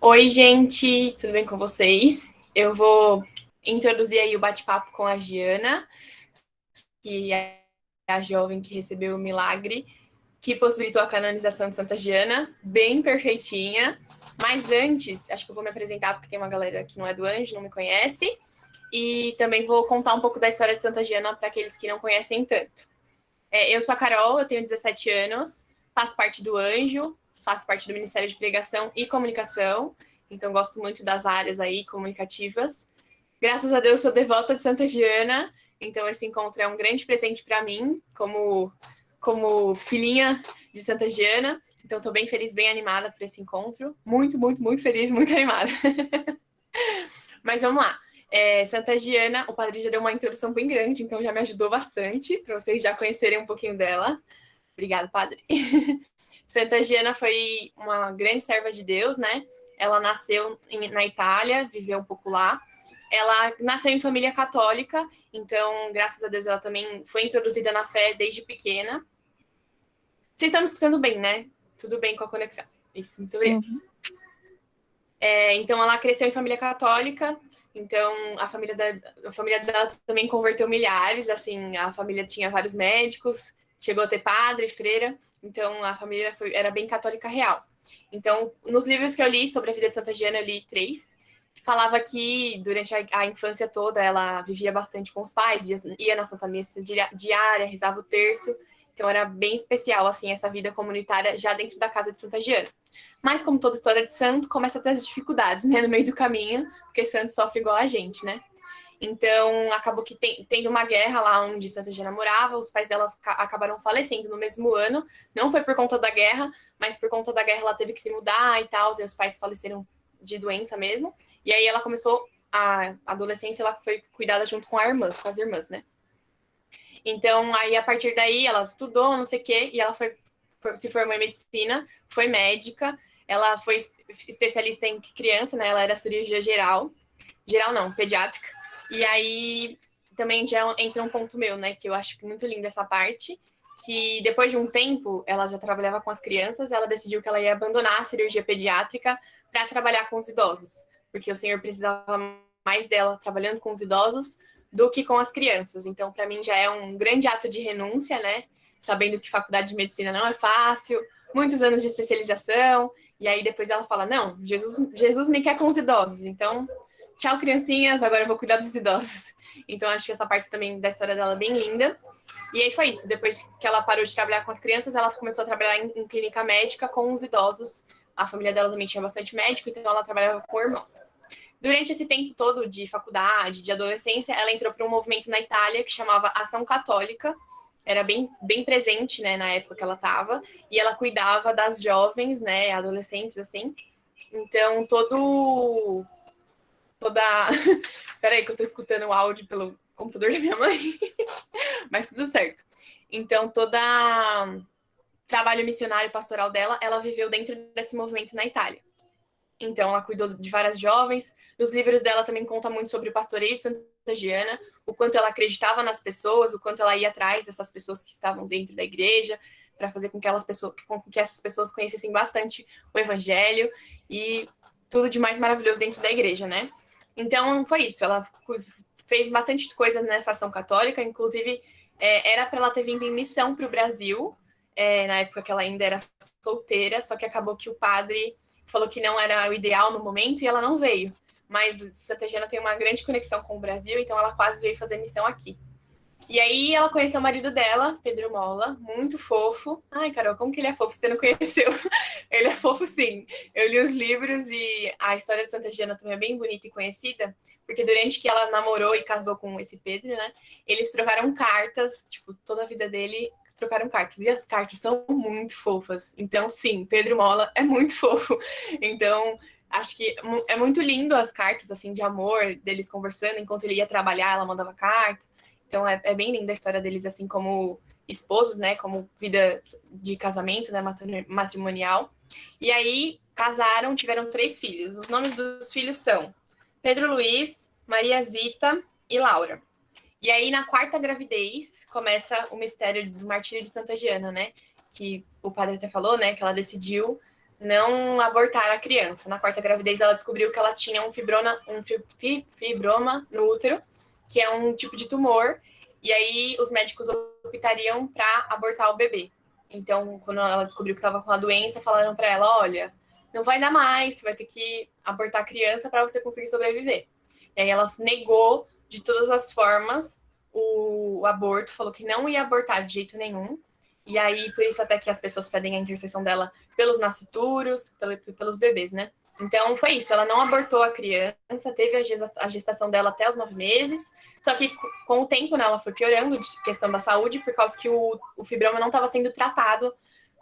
Oi, gente, tudo bem com vocês? Eu vou introduzir aí o bate-papo com a Giana, que é a jovem que recebeu o milagre, que possibilitou a canonização de Santa Giana, bem perfeitinha. Mas antes, acho que eu vou me apresentar, porque tem uma galera que não é do Anjo, não me conhece, e também vou contar um pouco da história de Santa Giana para aqueles que não conhecem tanto. Eu sou a Carol, eu tenho 17 anos, faço parte do Anjo, faço parte do Ministério de Pregação e Comunicação, então gosto muito das áreas aí comunicativas. Graças a Deus sou devota de Santa Giana, então esse encontro é um grande presente para mim, como filhinha de Santa Giana. Então estou bem feliz, bem animada por esse encontro. Muito, muito, muito feliz, muito animada. Mas vamos lá. Santa Giana, o padre já deu uma introdução bem grande, então já me ajudou bastante, para vocês já conhecerem um pouquinho dela. Obrigada, padre. Santa Giana foi uma grande serva de Deus, né? Ela nasceu na Itália, viveu um pouco lá. Ela nasceu em família católica, então, graças a Deus, ela também foi introduzida na fé desde pequena. Vocês estão me escutando bem, né? Tudo bem com a conexão. Isso, muito obrigada. Uhum. Então, ela cresceu em família católica, então a família dela também converteu milhares, assim, a família tinha vários médicos, chegou a ter padre, freira, então a família era bem católica real. Então, nos livros que eu li sobre a vida de Santa Giana, eu li 3, que falava que durante a infância toda ela vivia bastante com os pais, ia na Santa Missa diária, rezava o terço, então era bem especial, assim, essa vida comunitária já dentro da casa de Santa Giana. Mas, como toda história de santo, começa a ter as dificuldades, né, no meio do caminho, porque santo sofre igual a gente, né? Então, acabou que tendo uma guerra lá onde Santa Giana morava, os pais dela acabaram falecendo no mesmo ano. Não foi por conta da guerra, mas por conta da guerra ela teve que se mudar e tal, e os pais faleceram de doença mesmo. E aí ela começou a adolescência, ela foi cuidada junto com a irmã, com as irmãs, né? Então, aí a partir daí ela estudou, não sei o quê, e ela se formou em medicina, foi médica, ela foi especialista em criança, né? Ela era cirurgia geral. Geral não, pediátrica. E aí também já entra um ponto meu, né? Que eu acho muito lindo essa parte. Que depois de um tempo, ela já trabalhava com as crianças, ela decidiu que ela ia abandonar a cirurgia pediátrica para trabalhar com os idosos. Porque o senhor precisava mais dela trabalhando com os idosos do que com as crianças. Então, para mim, já é um grande ato de renúncia, né? Sabendo que faculdade de medicina não é fácil, muitos anos de especialização. E aí depois ela fala: não, Jesus me quer com os idosos. Então, tchau, criancinhas, agora eu vou cuidar dos idosos. Então, acho que essa parte também da história dela é bem linda. E aí foi isso. Depois que ela parou de trabalhar com as crianças, ela começou a trabalhar em clínica médica com os idosos. A família dela também tinha bastante médico, então ela trabalhava com o irmão. Durante esse tempo todo de faculdade, de adolescência, ela entrou para um movimento na Itália que chamava Ação Católica. Era bem, bem presente, né, na época que ela estava. E ela cuidava das jovens, né, adolescentes, assim. Então, toda... Peraí que eu tô escutando o áudio pelo computador da minha mãe. Mas tudo certo. Então, toda trabalho missionário pastoral dela, ela viveu dentro desse movimento na Itália. Então, ela cuidou de várias jovens. Nos livros dela também conta muito sobre o pastoreio de Santa Giana, o quanto ela acreditava nas pessoas, o quanto ela ia atrás dessas pessoas que estavam dentro da igreja, para fazer com que essas pessoas conhecessem bastante o evangelho e tudo de mais maravilhoso dentro da igreja, né? Então, foi isso. Ela fez bastante coisa nessa ação católica, inclusive era para ela ter vindo em missão para o Brasil, na época que ela ainda era solteira, só que acabou que o padre falou que não era o ideal no momento e ela não veio. Mas Santa Giana tem uma grande conexão com o Brasil, então ela quase veio fazer missão aqui. E aí ela conheceu o marido dela, Pedro Mola, muito fofo. Ai, Carol, como que ele é fofo? Você não conheceu? Ele é fofo, sim. Eu li os livros e a história de Santa Giana também é bem bonita e conhecida, porque durante que ela namorou e casou com esse Pedro, né, eles trocaram cartas, tipo, toda a vida dele trocaram cartas. E as cartas são muito fofas. Então, sim, Pedro Mola é muito fofo. Então, acho que é muito lindo as cartas, assim, de amor, deles conversando. Enquanto ele ia trabalhar, ela mandava carta. Então, é bem linda a história deles, assim, como esposos, né? Como vida de casamento, né? Matrimonial. E aí, casaram, tiveram 3 filhos. Os nomes dos filhos são Pedro Luiz, Maria Zita e Laura. E aí, na 4ª gravidez, começa o mistério do martírio de Santa Giana, né? Que o padre até falou, né? Que ela decidiu não abortar a criança. Na quarta gravidez, ela descobriu que ela tinha fibroma no útero, que é um tipo de tumor, e aí os médicos optariam para abortar o bebê. Então, quando ela descobriu que estava com a doença, falaram para ela: olha, não vai dar mais, você vai ter que abortar a criança para você conseguir sobreviver. E aí ela negou de todas as formas o aborto, falou que não ia abortar de jeito nenhum. E aí, por isso até que as pessoas pedem a intercessão dela pelos nascituros, pelos bebês, né? Então foi isso, ela não abortou a criança, teve a gestação dela até os 9 meses, só que com o tempo, né, ela foi piorando de questão da saúde, por causa que o fibroma não estava sendo tratado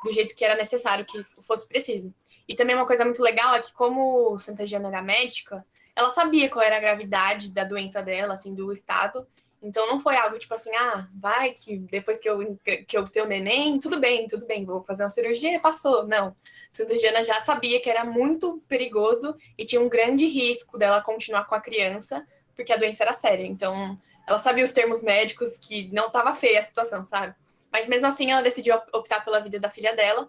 do jeito que era necessário, que fosse preciso. E também uma coisa muito legal é que, como Santa Giana era médica, ela sabia qual era a gravidade da doença dela, assim, do estado. Então não foi algo tipo assim, ah, vai que depois que eu ter o neném, tudo bem, vou fazer uma cirurgia e passou. Não. Santa Giana já sabia que era muito perigoso e tinha um grande risco dela continuar com a criança, porque a doença era séria. Então, ela sabia os termos médicos que não estava feia a situação, sabe? Mas mesmo assim, ela decidiu optar pela vida da filha dela,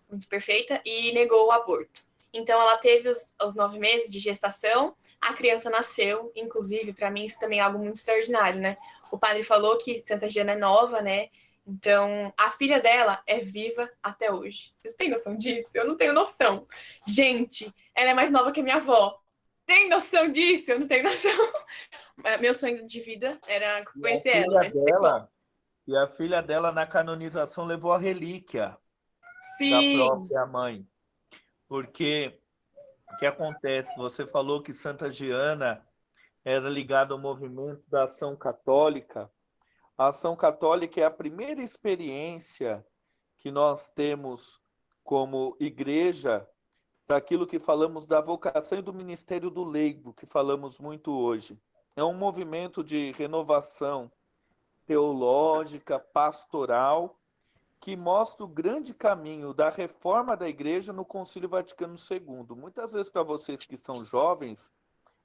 muito perfeita, e negou o aborto. Então, ela teve os 9 meses de gestação, a criança nasceu, inclusive, para mim, isso também é algo muito extraordinário, né? O padre falou que Santa Giana é nova, né? Então, a filha dela é viva até hoje. Vocês têm noção disso? Eu não tenho noção. Gente, ela é mais nova que a minha avó. Tem noção disso? Eu não tenho noção. Meu sonho de vida era E a conhecer ela, filha mas não sei como. dela, e a filha dela na canonização levou a relíquia da Sim, própria mãe. Porque o que acontece? Você falou que Santa Giana era ligada ao movimento da Ação Católica. A Ação Católica é a primeira experiência que nós temos como igreja daquilo que falamos da vocação e do ministério do leigo, que falamos muito hoje. É um movimento de renovação teológica, pastoral, que mostra o grande caminho da reforma da igreja no Concílio Vaticano II. Muitas vezes, para vocês que são jovens,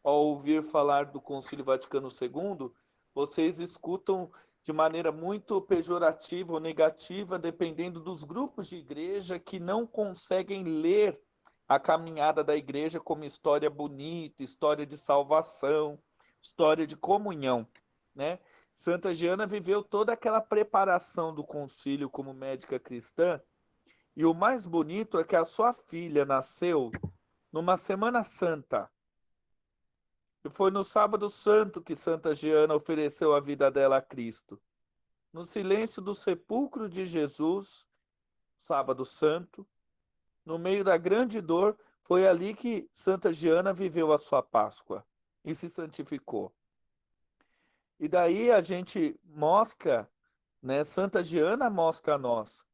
ao ouvir falar do Concílio Vaticano II, vocês escutam de maneira muito pejorativa ou negativa, dependendo dos grupos de igreja que não conseguem ler a caminhada da igreja como história bonita, história de salvação, história de comunhão, né? Santa Giana viveu toda aquela preparação do concílio como médica cristã, e o mais bonito é que a sua filha nasceu numa Semana Santa. E foi no Sábado Santo que Santa Giana ofereceu a vida dela a Cristo. No silêncio do sepulcro de Jesus, Sábado Santo, no meio da grande dor, foi ali que Santa Giana viveu a sua Páscoa e se santificou. E daí a gente mostra, né, Santa Giana mostra a nós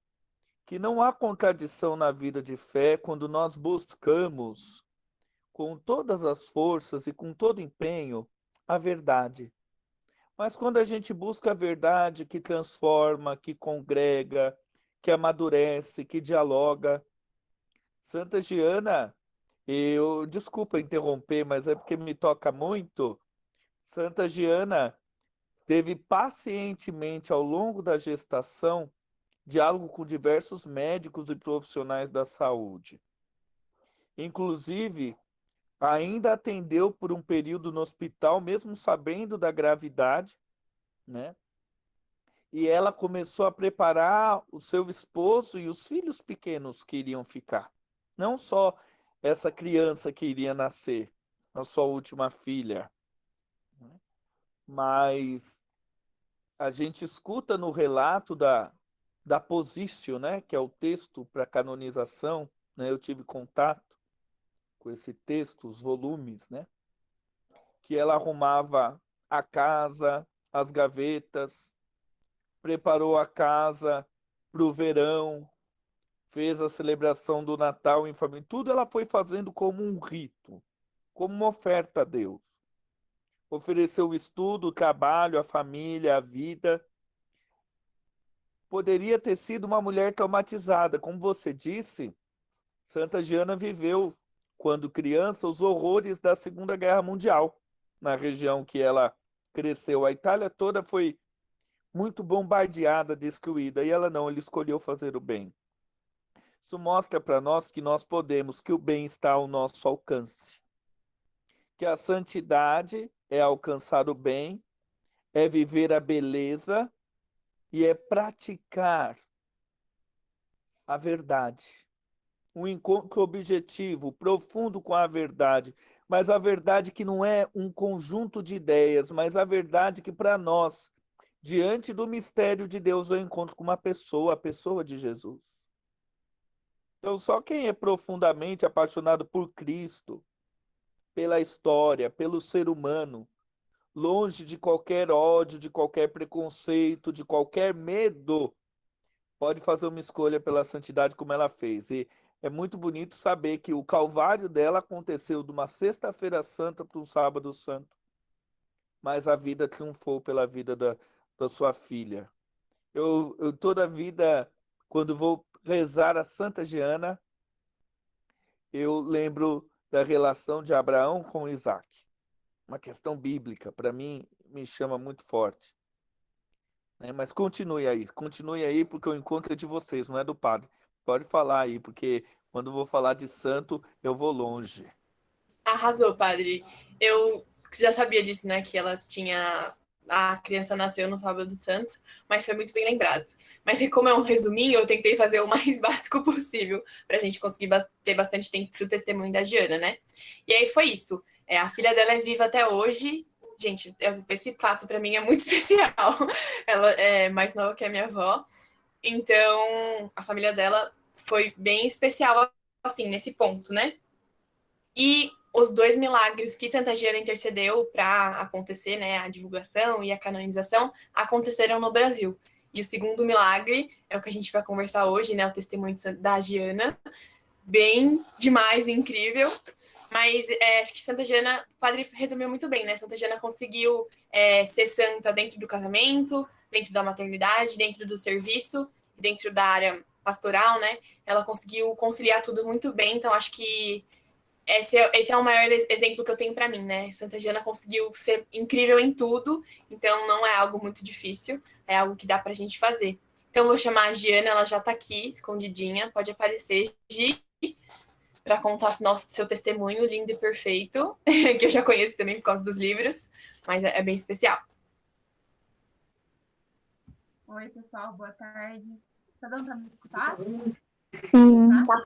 que não há contradição na vida de fé quando nós buscamos com todas as forças e com todo empenho a verdade. Mas quando a gente busca a verdade que transforma, que congrega, que amadurece, que dialoga, Santa Giana, eu desculpa interromper, mas é porque me toca muito. Santa Giana teve pacientemente ao longo da gestação diálogo com diversos médicos e profissionais da saúde. Inclusive, ainda atendeu por um período no hospital, mesmo sabendo da gravidade, né? E ela começou a preparar o seu esposo e os filhos pequenos que iriam ficar. Não só essa criança que iria nascer, a sua última filha, né? Mas a gente escuta no relato da Positio, né, que é o texto para canonização, né? Eu tive contato com esse texto, os volumes, né? Que ela arrumava a casa, as gavetas, preparou a casa para o verão, fez a celebração do Natal em família. Tudo ela foi fazendo como um rito, como uma oferta a Deus. Ofereceu o estudo, o trabalho, a família, a vida. Poderia ter sido uma mulher traumatizada. Como você disse, Santa Giana viveu, quando criança, os horrores da Segunda Guerra Mundial, na região que ela cresceu. A Itália toda foi muito bombardeada, destruída, e ela não, ela escolheu fazer o bem. Isso mostra para nós que nós podemos, que o bem está ao nosso alcance, que a santidade é alcançar o bem, é viver a beleza e é praticar a verdade. Um encontro objetivo, profundo com a verdade, mas a verdade que não é um conjunto de ideias, mas a verdade que para nós, diante do mistério de Deus, eu encontro com uma pessoa, a pessoa de Jesus. Então, só quem é profundamente apaixonado por Cristo, pela história, pelo ser humano, longe de qualquer ódio, de qualquer preconceito, de qualquer medo, pode fazer uma escolha pela santidade como ela fez. E é muito bonito saber que o calvário dela aconteceu de uma sexta-feira santa para um sábado santo, mas a vida triunfou pela vida da sua filha. Eu toda a vida, quando vou rezar a Santa Giana, eu lembro da relação de Abraão com Isaac. Uma questão bíblica, para mim, me chama muito forte. Né? Mas continue aí, porque o encontro é de vocês, não é do padre. Pode falar aí, porque quando vou falar de santo, eu vou longe. Arrasou, padre. Eu já sabia disso, né? Que ela tinha. A criança nasceu no Sábado Santo, mas foi muito bem lembrado. Mas como é um resuminho, eu tentei fazer o mais básico possível para a gente conseguir ter bastante tempo para o testemunho da Giana, né? E aí foi isso. A filha dela é viva até hoje. Gente, esse fato para mim é muito especial. Ela é mais nova que a minha avó. Então, a família dela foi bem especial, assim, nesse ponto, né? E os dois milagres que Santa Giana intercedeu para acontecer, né, a divulgação e a canonização, aconteceram no Brasil. E o segundo milagre é o que a gente vai conversar hoje, né, o testemunho da Giana, bem demais, incrível. Mas acho que Santa Giana, o padre resumiu muito bem, né? Santa Giana conseguiu ser santa dentro do casamento, dentro da maternidade, dentro do serviço, dentro da área pastoral, né? Ela conseguiu conciliar tudo muito bem, então acho que esse é o maior exemplo que eu tenho para mim, né? Santa Giana conseguiu ser incrível em tudo, então não é algo muito difícil, é algo que dá pra gente fazer. Então eu vou chamar a Giana, ela já tá aqui, escondidinha, pode aparecer, Gi, para contar seu testemunho lindo e perfeito, que eu já conheço também por causa dos livros, mas é bem especial. Oi, pessoal, boa tarde. Tá dando para me escutar? Sim. Tá?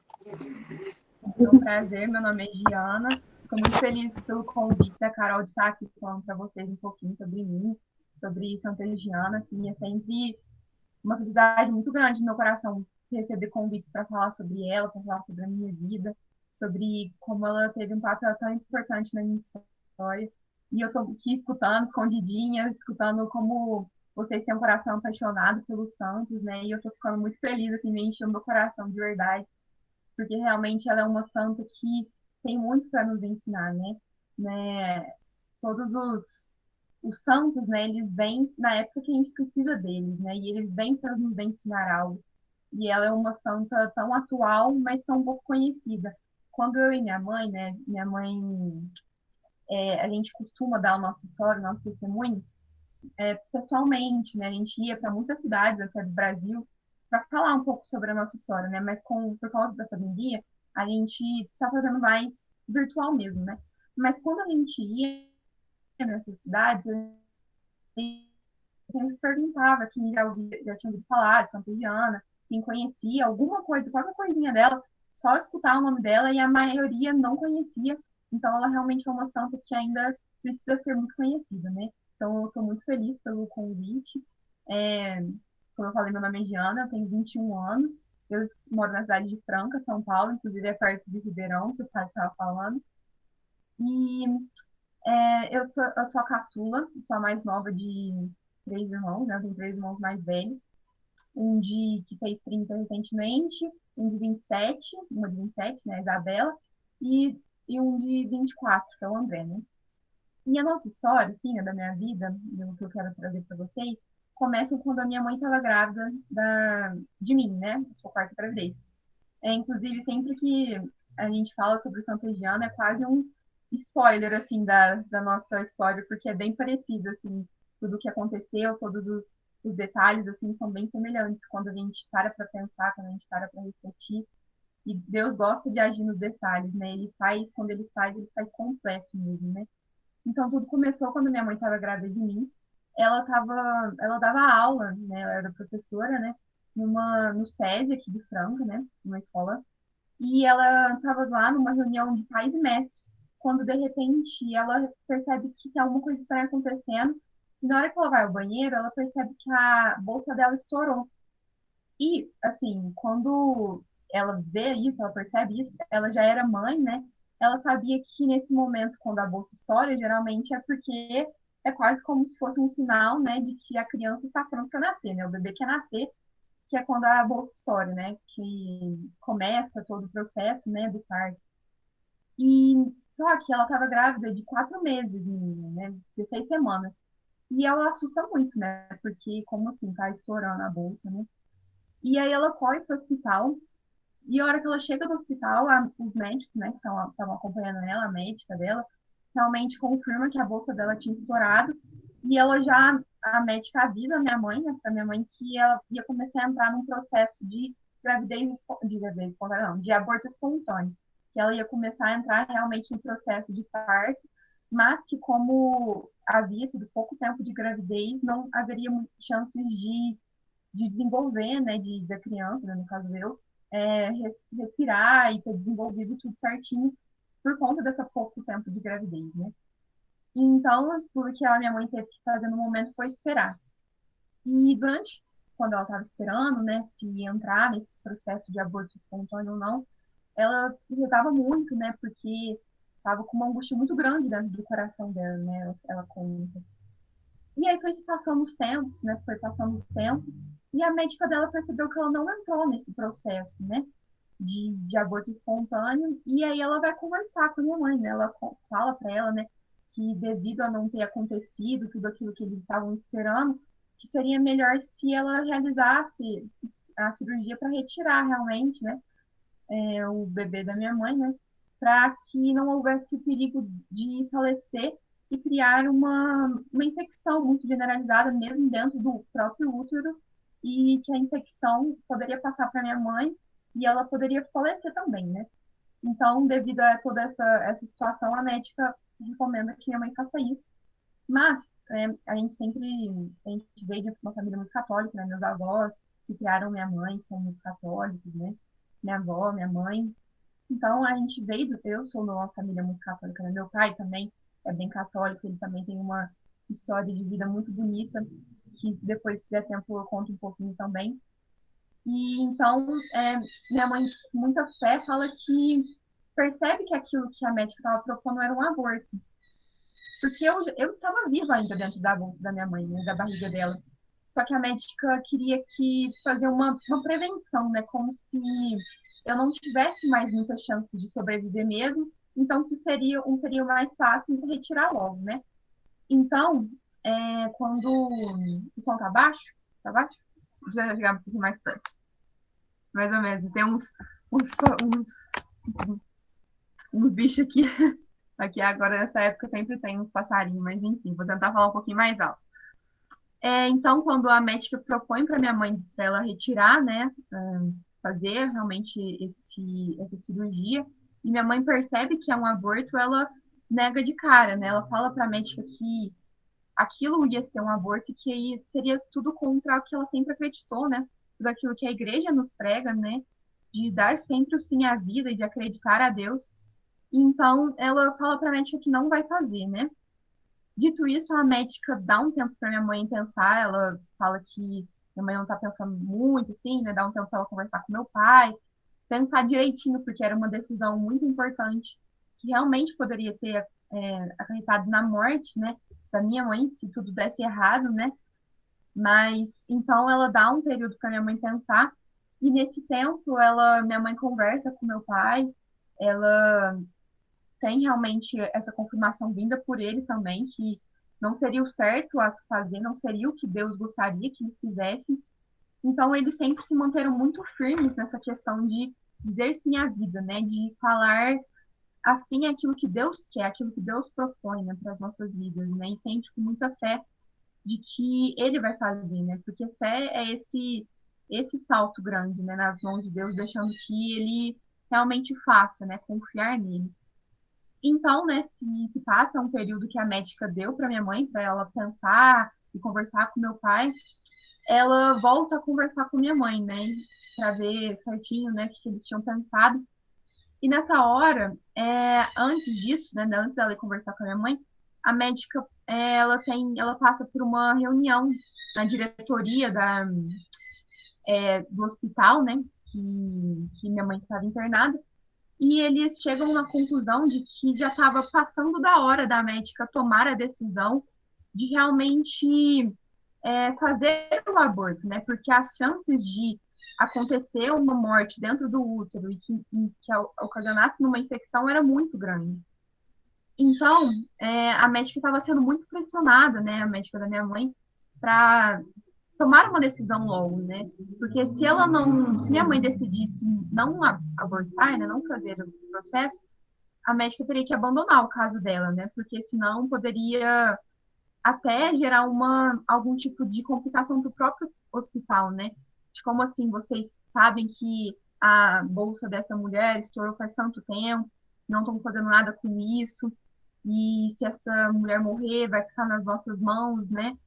É um prazer, meu nome é Giana. Estou muito feliz pelo convite da Carol de estar aqui falando para vocês um pouquinho sobre mim, sobre Santa Giana. Assim, é sempre uma felicidade muito grande no meu coração se receber convites para falar sobre ela, para falar sobre a minha vida, sobre como ela teve um papel tão importante na minha história. E eu estou aqui escutando, escondidinha, escutando como vocês têm um coração apaixonado pelos santos, né? E eu estou ficando muito feliz, assim, me encheu meu coração de verdade, porque realmente ela é uma santa que tem muito para nos ensinar, né? Todos os santos, né, eles vêm na época que a gente precisa deles, né? E eles vêm para nos ensinar algo. E ela é uma santa tão atual, mas tão pouco conhecida. Quando eu e minha mãe, né, minha mãe, a gente costuma dar a nossa história, o nosso testemunho, pessoalmente, né? A gente ia para muitas cidades até do Brasil para falar um pouco sobre a nossa história, né? Mas por causa da pandemia, a gente está fazendo mais virtual mesmo, né? Mas quando a gente ia nessas cidades, a gente sempre perguntava quem já tinha ouvido falar de Santa Diana, quem conhecia alguma coisa, qualquer coisinha dela, só escutar o nome dela e a maioria não conhecia. Então, ela realmente é uma santa que ainda precisa ser muito conhecida, né? Então, eu estou muito feliz pelo convite. É, Como eu falei, meu nome é Giana, eu tenho 21 anos. Eu moro na cidade de Franca, São Paulo, inclusive é perto de Ribeirão, que o pai estava falando. E eu sou a caçula, sou a mais nova de três irmãos, né? Eu tenho três irmãos mais velhos. Que fez 30 recentemente, um de 27, uma de 27, né? A Isabela, e, e um de 24, que é o André, né? E a nossa história, assim, né, da minha vida, do que eu quero trazer para vocês, começa quando a minha mãe estava grávida de mim, né? A sua quarta gravidez. Inclusive, sempre que a gente fala sobre Santa Giana, é quase um spoiler, assim, da nossa história, porque é bem parecido, assim, tudo o que aconteceu, todos os detalhes, assim, são bem semelhantes quando a gente para pensar, quando a gente para refletir. E Deus gosta de agir nos detalhes, né? Quando ele faz completo mesmo, né? Então tudo começou quando minha mãe estava grávida de mim. Ela dava aula, né? Ela era professora, né? No SESI aqui de Franca, né? Numa escola. E ela estava lá numa reunião de pais e mestres, quando de repente ela percebe que tem alguma coisa estranha acontecendo. E na hora que ela vai ao banheiro, ela percebe que a bolsa dela estourou. E, assim, quando ela vê isso, ela percebe isso, ela já era mãe, né? Ela sabia que nesse momento, quando a bolsa estoura, geralmente é porque é quase como se fosse um sinal, né, de que a criança está pronta para nascer, né? O bebê quer nascer, que é quando a bolsa estoura, né? Que começa todo o processo, né, do parto. E só que ela estava grávida de 4 meses, menina, né? 16 semanas. E ela assusta muito, né? Porque, como assim, tá estourando a bolsa, né? E aí ela corre para o hospital. E a hora que ela chega no hospital, os médicos, né, que estavam acompanhando ela, a médica dela, realmente confirma que a bolsa dela tinha estourado. E a médica avisa a minha mãe, né, pra minha mãe, que ela ia começar a entrar num processo de gravidez espontânea, não, de aborto espontâneo. Que ela ia começar a entrar realmente no processo de parto, mas que como havia sido pouco tempo de gravidez, não haveria chances de desenvolver, né, da criança, né, no caso eu, respirar e ter desenvolvido tudo certinho por conta dessa pouco tempo de gravidez, né? Então, tudo que minha mãe teve que fazer no momento foi esperar. E quando ela estava esperando, né, se entrar nesse processo de aborto espontâneo ou não, ela rezava muito, né, porque estava com uma angústia muito grande dentro do coração dela, né, ela conta. E aí foi se passando os tempos, né? Foi passando o tempo. E a médica dela percebeu que ela não entrou nesse processo, né? De aborto espontâneo. E aí ela vai conversar com a minha mãe, né? Ela fala para ela, né? Que devido a não ter acontecido tudo aquilo que eles estavam esperando, que seria melhor se ela realizasse a cirurgia para retirar realmente, né? O bebê da minha mãe, né? Para que não houvesse o perigo de falecer e criar uma infecção muito generalizada mesmo dentro do próprio útero e que a infecção poderia passar para minha mãe e ela poderia falecer também, né? Então, devido a toda essa situação, a médica recomenda que minha mãe faça isso. Mas a gente veio de uma família muito católica, né? Meus avós que criaram minha mãe são muito católicos, né? Minha avó, minha mãe. Então, a gente eu sou de uma família muito católica, né? Meu pai também é bem católico, ele também tem uma história de vida muito bonita, que se depois, se der tempo, eu conto um pouquinho também. E então, minha mãe, com muita fé, fala que percebe que aquilo que a médica estava propondo era um aborto. Porque eu estava viva ainda dentro da bolsa da minha mãe, né, da barriga dela. Só que a médica queria fazer uma prevenção, né? Como se eu não tivesse mais muita chance de sobreviver mesmo, então que seria o mais fácil retirar logo, né? Então, quando o som tá baixo, tá baixo? Deixa eu chegar um pouquinho mais perto. Mais ou menos. Tem uns, uns bichos aqui. Aqui agora, nessa época, sempre tem uns passarinhos, mas enfim, vou tentar falar um pouquinho mais alto. Então, quando a médica propõe para minha mãe para ela retirar, né, fazer realmente essa cirurgia, e minha mãe percebe que é um aborto, ela nega de cara, né? Ela fala para a médica que aquilo ia ser um aborto e que seria tudo contra o que ela sempre acreditou, né? Tudo aquilo que a igreja nos prega, né? De dar sempre o sim à vida e de acreditar a Deus. Então, ela fala para a médica que não vai fazer, né? Dito isso, a médica dá um tempo para minha mãe pensar. Ela fala que minha mãe não está pensando muito, assim, né? Dá um tempo para ela conversar com meu pai, pensar direitinho, porque era uma decisão muito importante que realmente poderia ter acarretado na morte, né? Da minha mãe, se tudo desse errado, né? Mas então ela dá um período para minha mãe pensar. E nesse tempo, minha mãe conversa com meu pai. Ela tem realmente essa confirmação vinda por ele também, que não seria o certo a se fazer, não seria o que Deus gostaria que eles fizessem. Então, eles sempre se manteram muito firmes nessa questão de dizer sim à vida, né? De falar assim aquilo que Deus quer, aquilo que Deus propõe, né, para as nossas vidas, né? E sempre com muita fé de que Ele vai fazer, né? Porque fé é esse salto grande, né, nas mãos de Deus, deixando que Ele realmente faça, né? Confiar nele. Então, né, se passa um período que a médica deu para minha mãe, para ela pensar e conversar com meu pai, ela volta a conversar com minha mãe, né, para ver certinho, né, o que eles tinham pensado. E nessa hora, antes disso, né, antes dela ir conversar com a minha mãe, a médica, ela passa por uma reunião na diretoria do hospital, né, que minha mãe estava internada. E eles chegam na conclusão de que já estava passando da hora da médica tomar a decisão de realmente fazer o aborto, né? Porque as chances de acontecer uma morte dentro do útero e que ocasionasse numa infecção era muito grande. Então, a médica estava sendo muito pressionada, né? A médica da minha mãe, para tomar uma decisão logo, né? Porque se minha mãe decidisse não abortar, né, não fazer o processo, a médica teria que abandonar o caso dela, né? Porque senão poderia até gerar algum tipo de complicação para o próprio hospital, né? De como assim, vocês sabem que a bolsa dessa mulher estourou faz tanto tempo, não estão fazendo nada com isso, e se essa mulher morrer, vai ficar nas nossas mãos, né?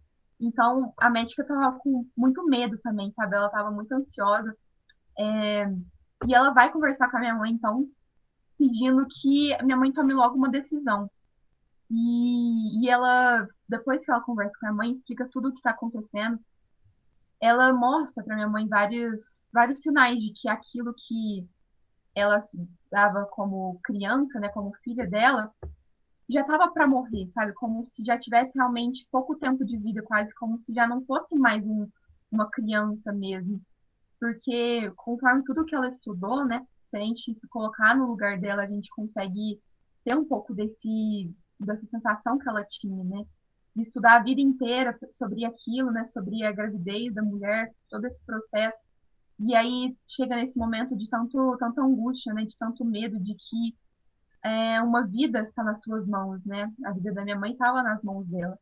Então, a médica estava com muito medo também, sabe? Ela estava muito ansiosa. E ela vai conversar com a minha mãe, então, pedindo que a minha mãe tome logo uma decisão. E ela, depois que ela conversa com a mãe, explica tudo o que está acontecendo. Ela mostra para minha mãe vários sinais de que aquilo que ela se dava como criança, né, como filha dela, já estava para morrer, sabe? Como se já tivesse realmente pouco tempo de vida, quase como se já não fosse mais uma criança mesmo. Porque conforme tudo que ela estudou, né? Se a gente se colocar no lugar dela, a gente consegue ter um pouco dessa sensação que ela tinha, né? De estudar a vida inteira sobre aquilo, né? Sobre a gravidez da mulher, todo esse processo. E aí chega nesse momento de tanta angústia, né? De tanto medo de que uma vida está nas suas mãos, né? A vida da minha mãe estava nas mãos dela.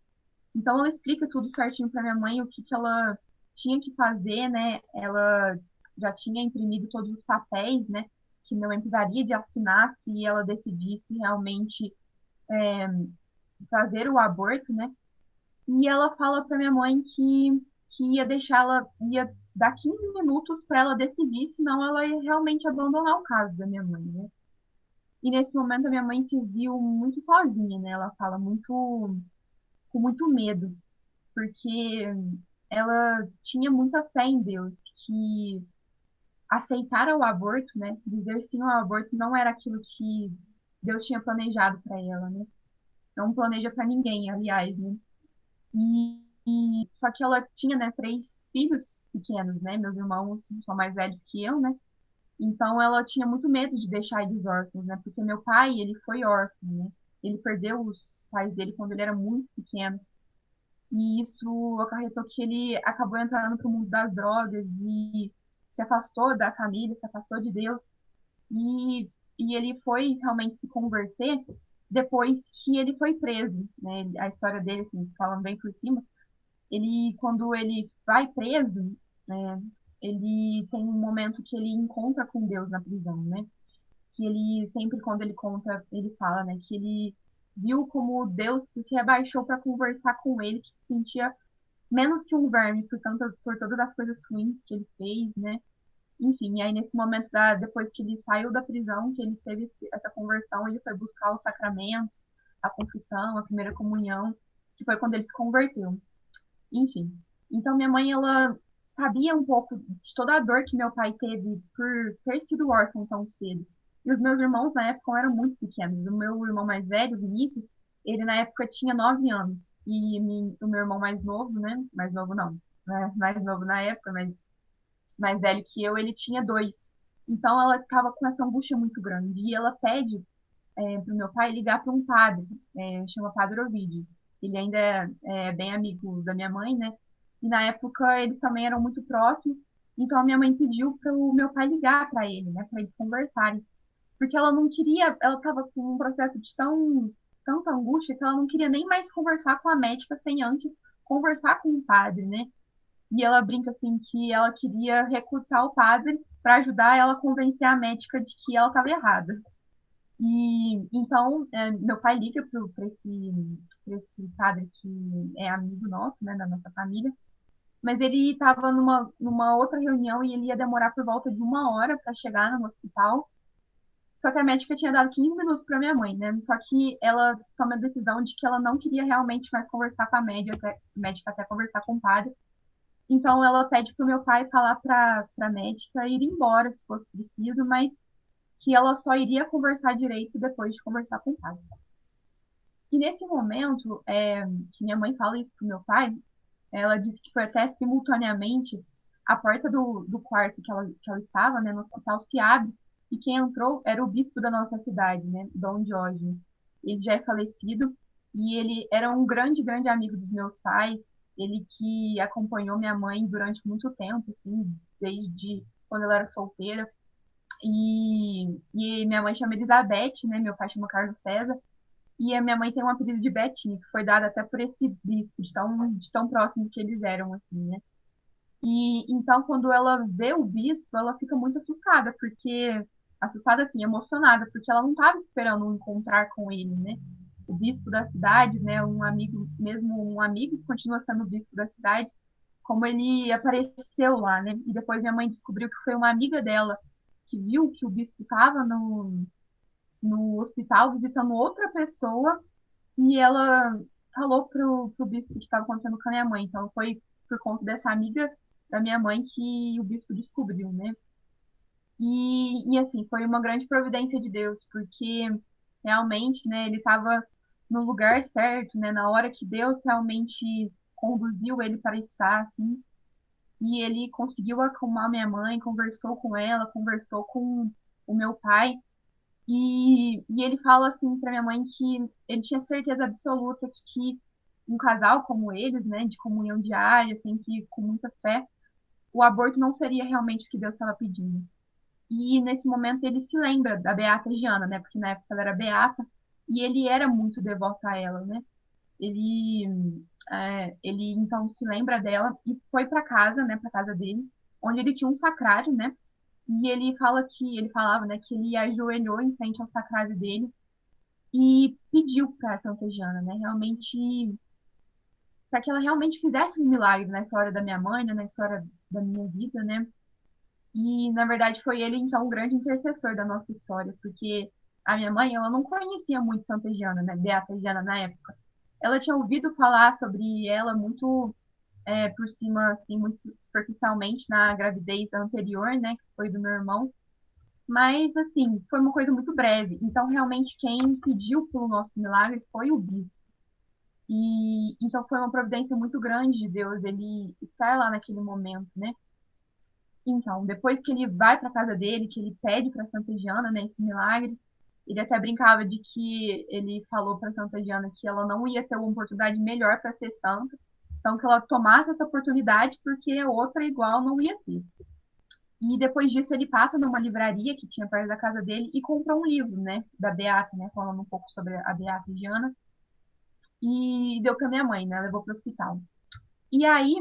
Então ela explica tudo certinho para minha mãe, o que ela tinha que fazer, né? Ela já tinha imprimido todos os papéis, né? Que minha mãe precisaria de assinar se ela decidisse realmente fazer o aborto, né? E ela fala para minha mãe que ia dar 15 minutos para ela decidir, senão ela ia realmente abandonar o caso da minha mãe, né? E nesse momento a minha mãe se viu muito sozinha, né? Ela fala com muito medo, porque ela tinha muita fé em Deus, que aceitar o aborto, né? Dizer sim ao aborto não era aquilo que Deus tinha planejado para ela, né? Não planeja para ninguém, aliás, né? Só que ela tinha, né, 3 filhos pequenos, né? Meus irmãos são mais velhos que eu, né? Então ela tinha muito medo de deixar eles órfãos, né? Porque meu pai, ele foi órfão, né? Ele perdeu os pais dele quando ele era muito pequeno. E isso acarretou que ele acabou entrando para o mundo das drogas e se afastou da família, se afastou de Deus. E, e ele foi realmente se converter depois que ele foi preso, né? A história dele, assim, falando bem por cima, quando ele vai preso, né, ele tem um momento que ele encontra com Deus na prisão, né? Que ele sempre, quando ele conta, ele fala, né, que ele viu como Deus se rebaixou para conversar com ele, que se sentia menos que um verme por todas as coisas ruins que ele fez, né? Enfim, e aí nesse momento, depois que ele saiu da prisão, que ele teve essa conversão, ele foi buscar os sacramentos, a confissão, a primeira comunhão, que foi quando ele se converteu. Enfim, então minha mãe, ela sabia um pouco de toda a dor que meu pai teve por ter sido órfão tão cedo. E os meus irmãos, na época, eram muito pequenos. O meu irmão mais velho, Vinícius, ele na época tinha 9 anos. E o meu irmão mais novo, né? Mais novo não, né? Mais novo na época, mas mais velho que eu, ele tinha 2. Então ela ficava com essa angústia muito grande. E ela pede para o meu pai ligar para um padre, chama Padre Ovídio. Ele ainda é bem amigo da minha mãe, né? E na época eles também eram muito próximos. Então a minha mãe pediu para o meu pai ligar para ele, né? Para eles conversarem. Porque ela não queria, ela estava com um processo de tanta angústia que ela não queria nem mais conversar com a médica sem antes conversar com o padre, né? E ela brinca assim que ela queria recrutar o padre para ajudar ela a convencer a médica de que ela estava errada. E então, meu pai liga para esse padre que é amigo nosso, né, da nossa família, mas ele estava numa outra reunião e ele ia demorar por volta de 1 hora para chegar no hospital. Só que a médica tinha dado 15 minutos para minha mãe, né? Só que ela toma a decisão de que ela não queria realmente mais conversar com a médica até conversar com o padre. Então ela pede para o meu pai falar para a médica ir embora se fosse preciso, mas que ela só iria conversar direito depois de conversar com o padre. E nesse momento, que minha mãe fala isso pro meu pai, ela disse que foi até simultaneamente a porta do quarto que ela estava, né, no hospital, se abre e quem entrou era o bispo da nossa cidade, né, Dom Diógenes. Ele já é falecido e ele era um grande, grande amigo dos meus pais. Ele que acompanhou minha mãe durante muito tempo, assim, desde quando ela era solteira. E minha mãe chama Elizabeth, né? Meu pai chama Carlos César. E a minha mãe tem um apelido de Betinha, que foi dado até por esse bispo, de tão próximo que eles eram, assim, né? E então, quando ela vê o bispo, ela fica muito assustada, assustada assim, emocionada, porque ela não estava esperando encontrar com ele, né? O bispo da cidade, né? Um amigo, mesmo um amigo que continua sendo o bispo da cidade, como ele apareceu lá, né? E depois minha mãe descobriu que foi uma amiga dela que viu que o bispo estava no hospital visitando outra pessoa e ela falou pro bispo o que estava acontecendo com a minha mãe. Então foi por conta dessa amiga da minha mãe que o bispo descobriu, né? E assim, foi uma grande providência de Deus, porque realmente, né, ele estava no lugar certo, né, na hora que Deus realmente conduziu ele para estar, assim, e ele conseguiu acalmar minha mãe, conversou com ela, conversou com o meu pai, e ele fala assim para minha mãe que ele tinha certeza absoluta que um casal como eles, né, de comunhão diária, sempre com muita fé, o aborto não seria realmente o que Deus estava pedindo. E nesse momento ele se lembra da Beata Giana, né, porque na época ela era beata, e ele era muito devoto a ela, né. Ele então se lembra dela e foi para casa, né, para casa dele, onde ele tinha um sacrário, né, e ele falava, né, que ele ajoelhou em frente ao sacrário dele e pediu para Santa Giana, né, realmente, para que ela realmente fizesse um milagre na história da minha mãe, né, na história da minha vida, né. E na verdade foi ele então o grande intercessor da nossa história, porque a minha mãe, ela não conhecia muito Santa Giana, né, Beata Giana na época. Ela tinha ouvido falar sobre ela muito por cima, assim, muito superficialmente na gravidez anterior, né, que foi do meu irmão. Mas, assim, foi uma coisa muito breve. Então, realmente, quem pediu pelo nosso milagre foi o bispo. E então foi uma providência muito grande de Deus ele estar lá naquele momento, né? Então, depois que ele vai para casa dele, que ele pede para Santa Giana, né, esse milagre, ele até brincava de que ele falou para Santa Giana que ela não ia ter uma oportunidade melhor para ser santa, então que ela tomasse essa oportunidade porque outra igual não ia ter. E depois disso ele passa numa livraria que tinha perto da casa dele e compra um livro, né, da Beata, né, falando um pouco sobre a Beata Giana, e deu para minha mãe, né, levou para o hospital. E aí,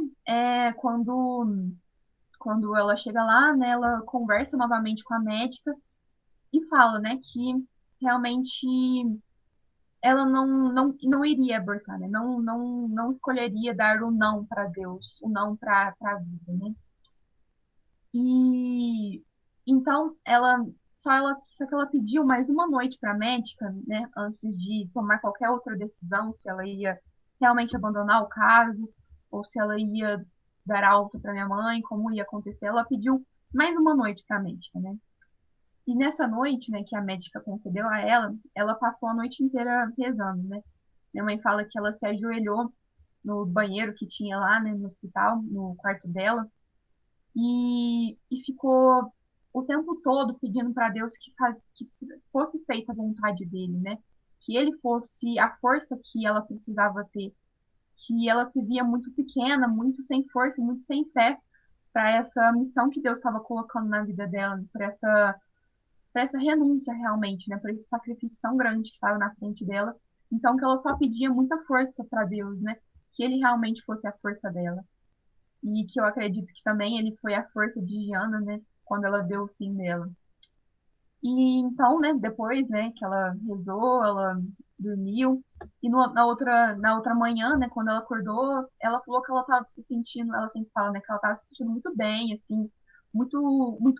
quando ela chega lá, né, ela conversa novamente com a médica e fala, né, que realmente ela não iria abortar, né, não escolheria dar o não para Deus, o não para a vida, né. E então só que ela pediu mais uma noite para a médica, né, antes de tomar qualquer outra decisão, se ela ia realmente abandonar o caso ou se ela ia dar alta para minha mãe, como ia acontecer. Ela pediu mais uma noite para a médica, né? E nessa noite, né, que a médica concedeu a ela passou a noite inteira rezando, né? Minha mãe fala que ela se ajoelhou no banheiro que tinha lá, né, no hospital, no quarto dela, e ficou o tempo todo pedindo para Deus que fosse feita a vontade dele, né? Que ele fosse a força que ela precisava ter, que ela se via muito pequena, muito sem força, muito sem fé para essa missão que Deus estava colocando na vida dela, para essa renúncia realmente, né? Por esse sacrifício tão grande que estava na frente dela. Então que ela só pedia muita força para Deus, né? Que ele realmente fosse a força dela. E que eu acredito que também ele foi a força de Giana, né? quando ela deu o sim dela. E então, né, depois, né, que ela rezou, ela dormiu, e na outra manhã, né, quando ela acordou, ela falou que ela estava se sentindo, ela sempre fala, né, que ela estava se sentindo muito bem, assim, muito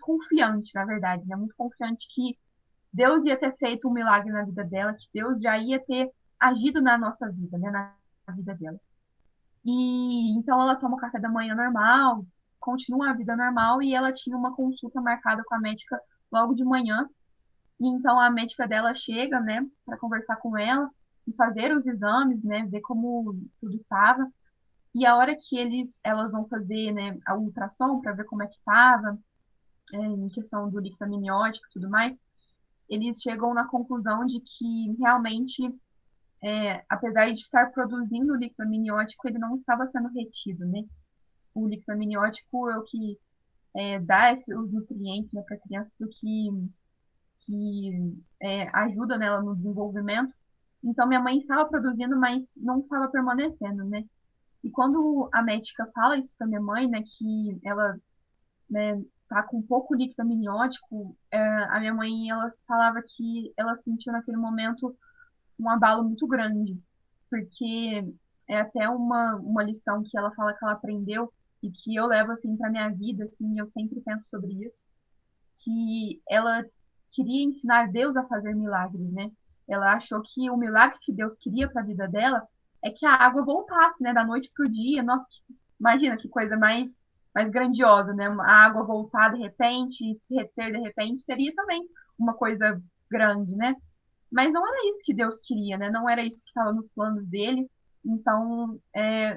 confiante, na verdade, né, muito confiante que Deus ia ter feito um milagre na vida dela, que Deus já ia ter agido na nossa vida, né, na vida dela. E então ela toma o café da manhã normal, continua a vida normal, e ela tinha uma consulta marcada com a médica logo de manhã. E então a médica dela chega, né, para conversar com ela e fazer os exames, né, ver como tudo estava. E a hora que elas vão fazer, né, a ultrassom para ver como é que estava, em questão do líquido amniótico e tudo mais, eles chegam na conclusão de que realmente, apesar de estar produzindo o líquido amniótico, ele não estava sendo retido, né? O líquido amniótico é o que dá os nutrientes, né, para a criança, que ajuda nela no desenvolvimento. Então, minha mãe estava produzindo, mas não estava permanecendo, né? E quando a médica fala isso para minha mãe, né, que ela, né, tá com pouco líquido amniótico, a minha mãe, ela falava que ela sentiu naquele momento um abalo muito grande, porque é até uma lição que ela fala que ela aprendeu e que eu levo, assim, para minha vida, assim, eu sempre penso sobre isso, que ela queria ensinar Deus a fazer milagres, né? Ela achou que o milagre que Deus queria para a vida dela é que a água voltasse, né, da noite para o dia. Nossa, imagina que coisa mais grandiosa, né? A água voltar de repente e se reter de repente seria também uma coisa grande, né? Mas não era isso que Deus queria, né? Não era isso que estava nos planos dele. Então,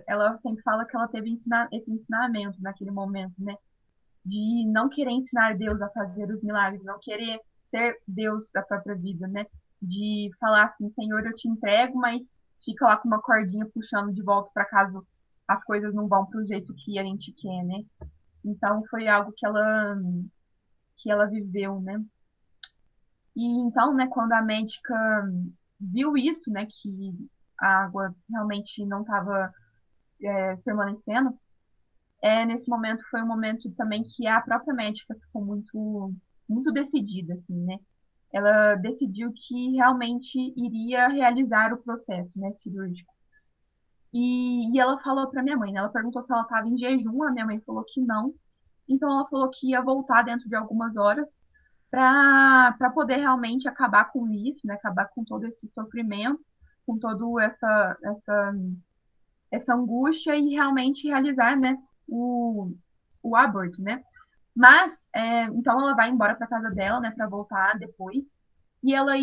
ela sempre fala que ela teve esse ensinamento naquele momento, né? De não querer ensinar Deus a fazer os milagres, não querer ser Deus da própria vida, né? De falar assim, Senhor, eu te entrego, mas fica lá com uma cordinha puxando de volta para caso as coisas não vão para o jeito que a gente quer, né? Então foi algo que ela viveu, né? E então, né, quando a médica viu isso, né, que a água realmente não estava permanecendo, nesse momento foi um momento também que a própria médica ficou muito decidida, assim, né? Ela decidiu que realmente iria realizar o processo, né, cirúrgico. E ela falou para minha mãe, né? Ela perguntou se ela estava em jejum, a minha mãe falou que não. Então ela falou que ia voltar dentro de algumas horas para poder realmente acabar com isso, né? Acabar com todo esse sofrimento, com toda essa angústia e realmente realizar, né, o aborto, né? Mas, então ela vai embora para casa dela, né, para voltar depois. E ela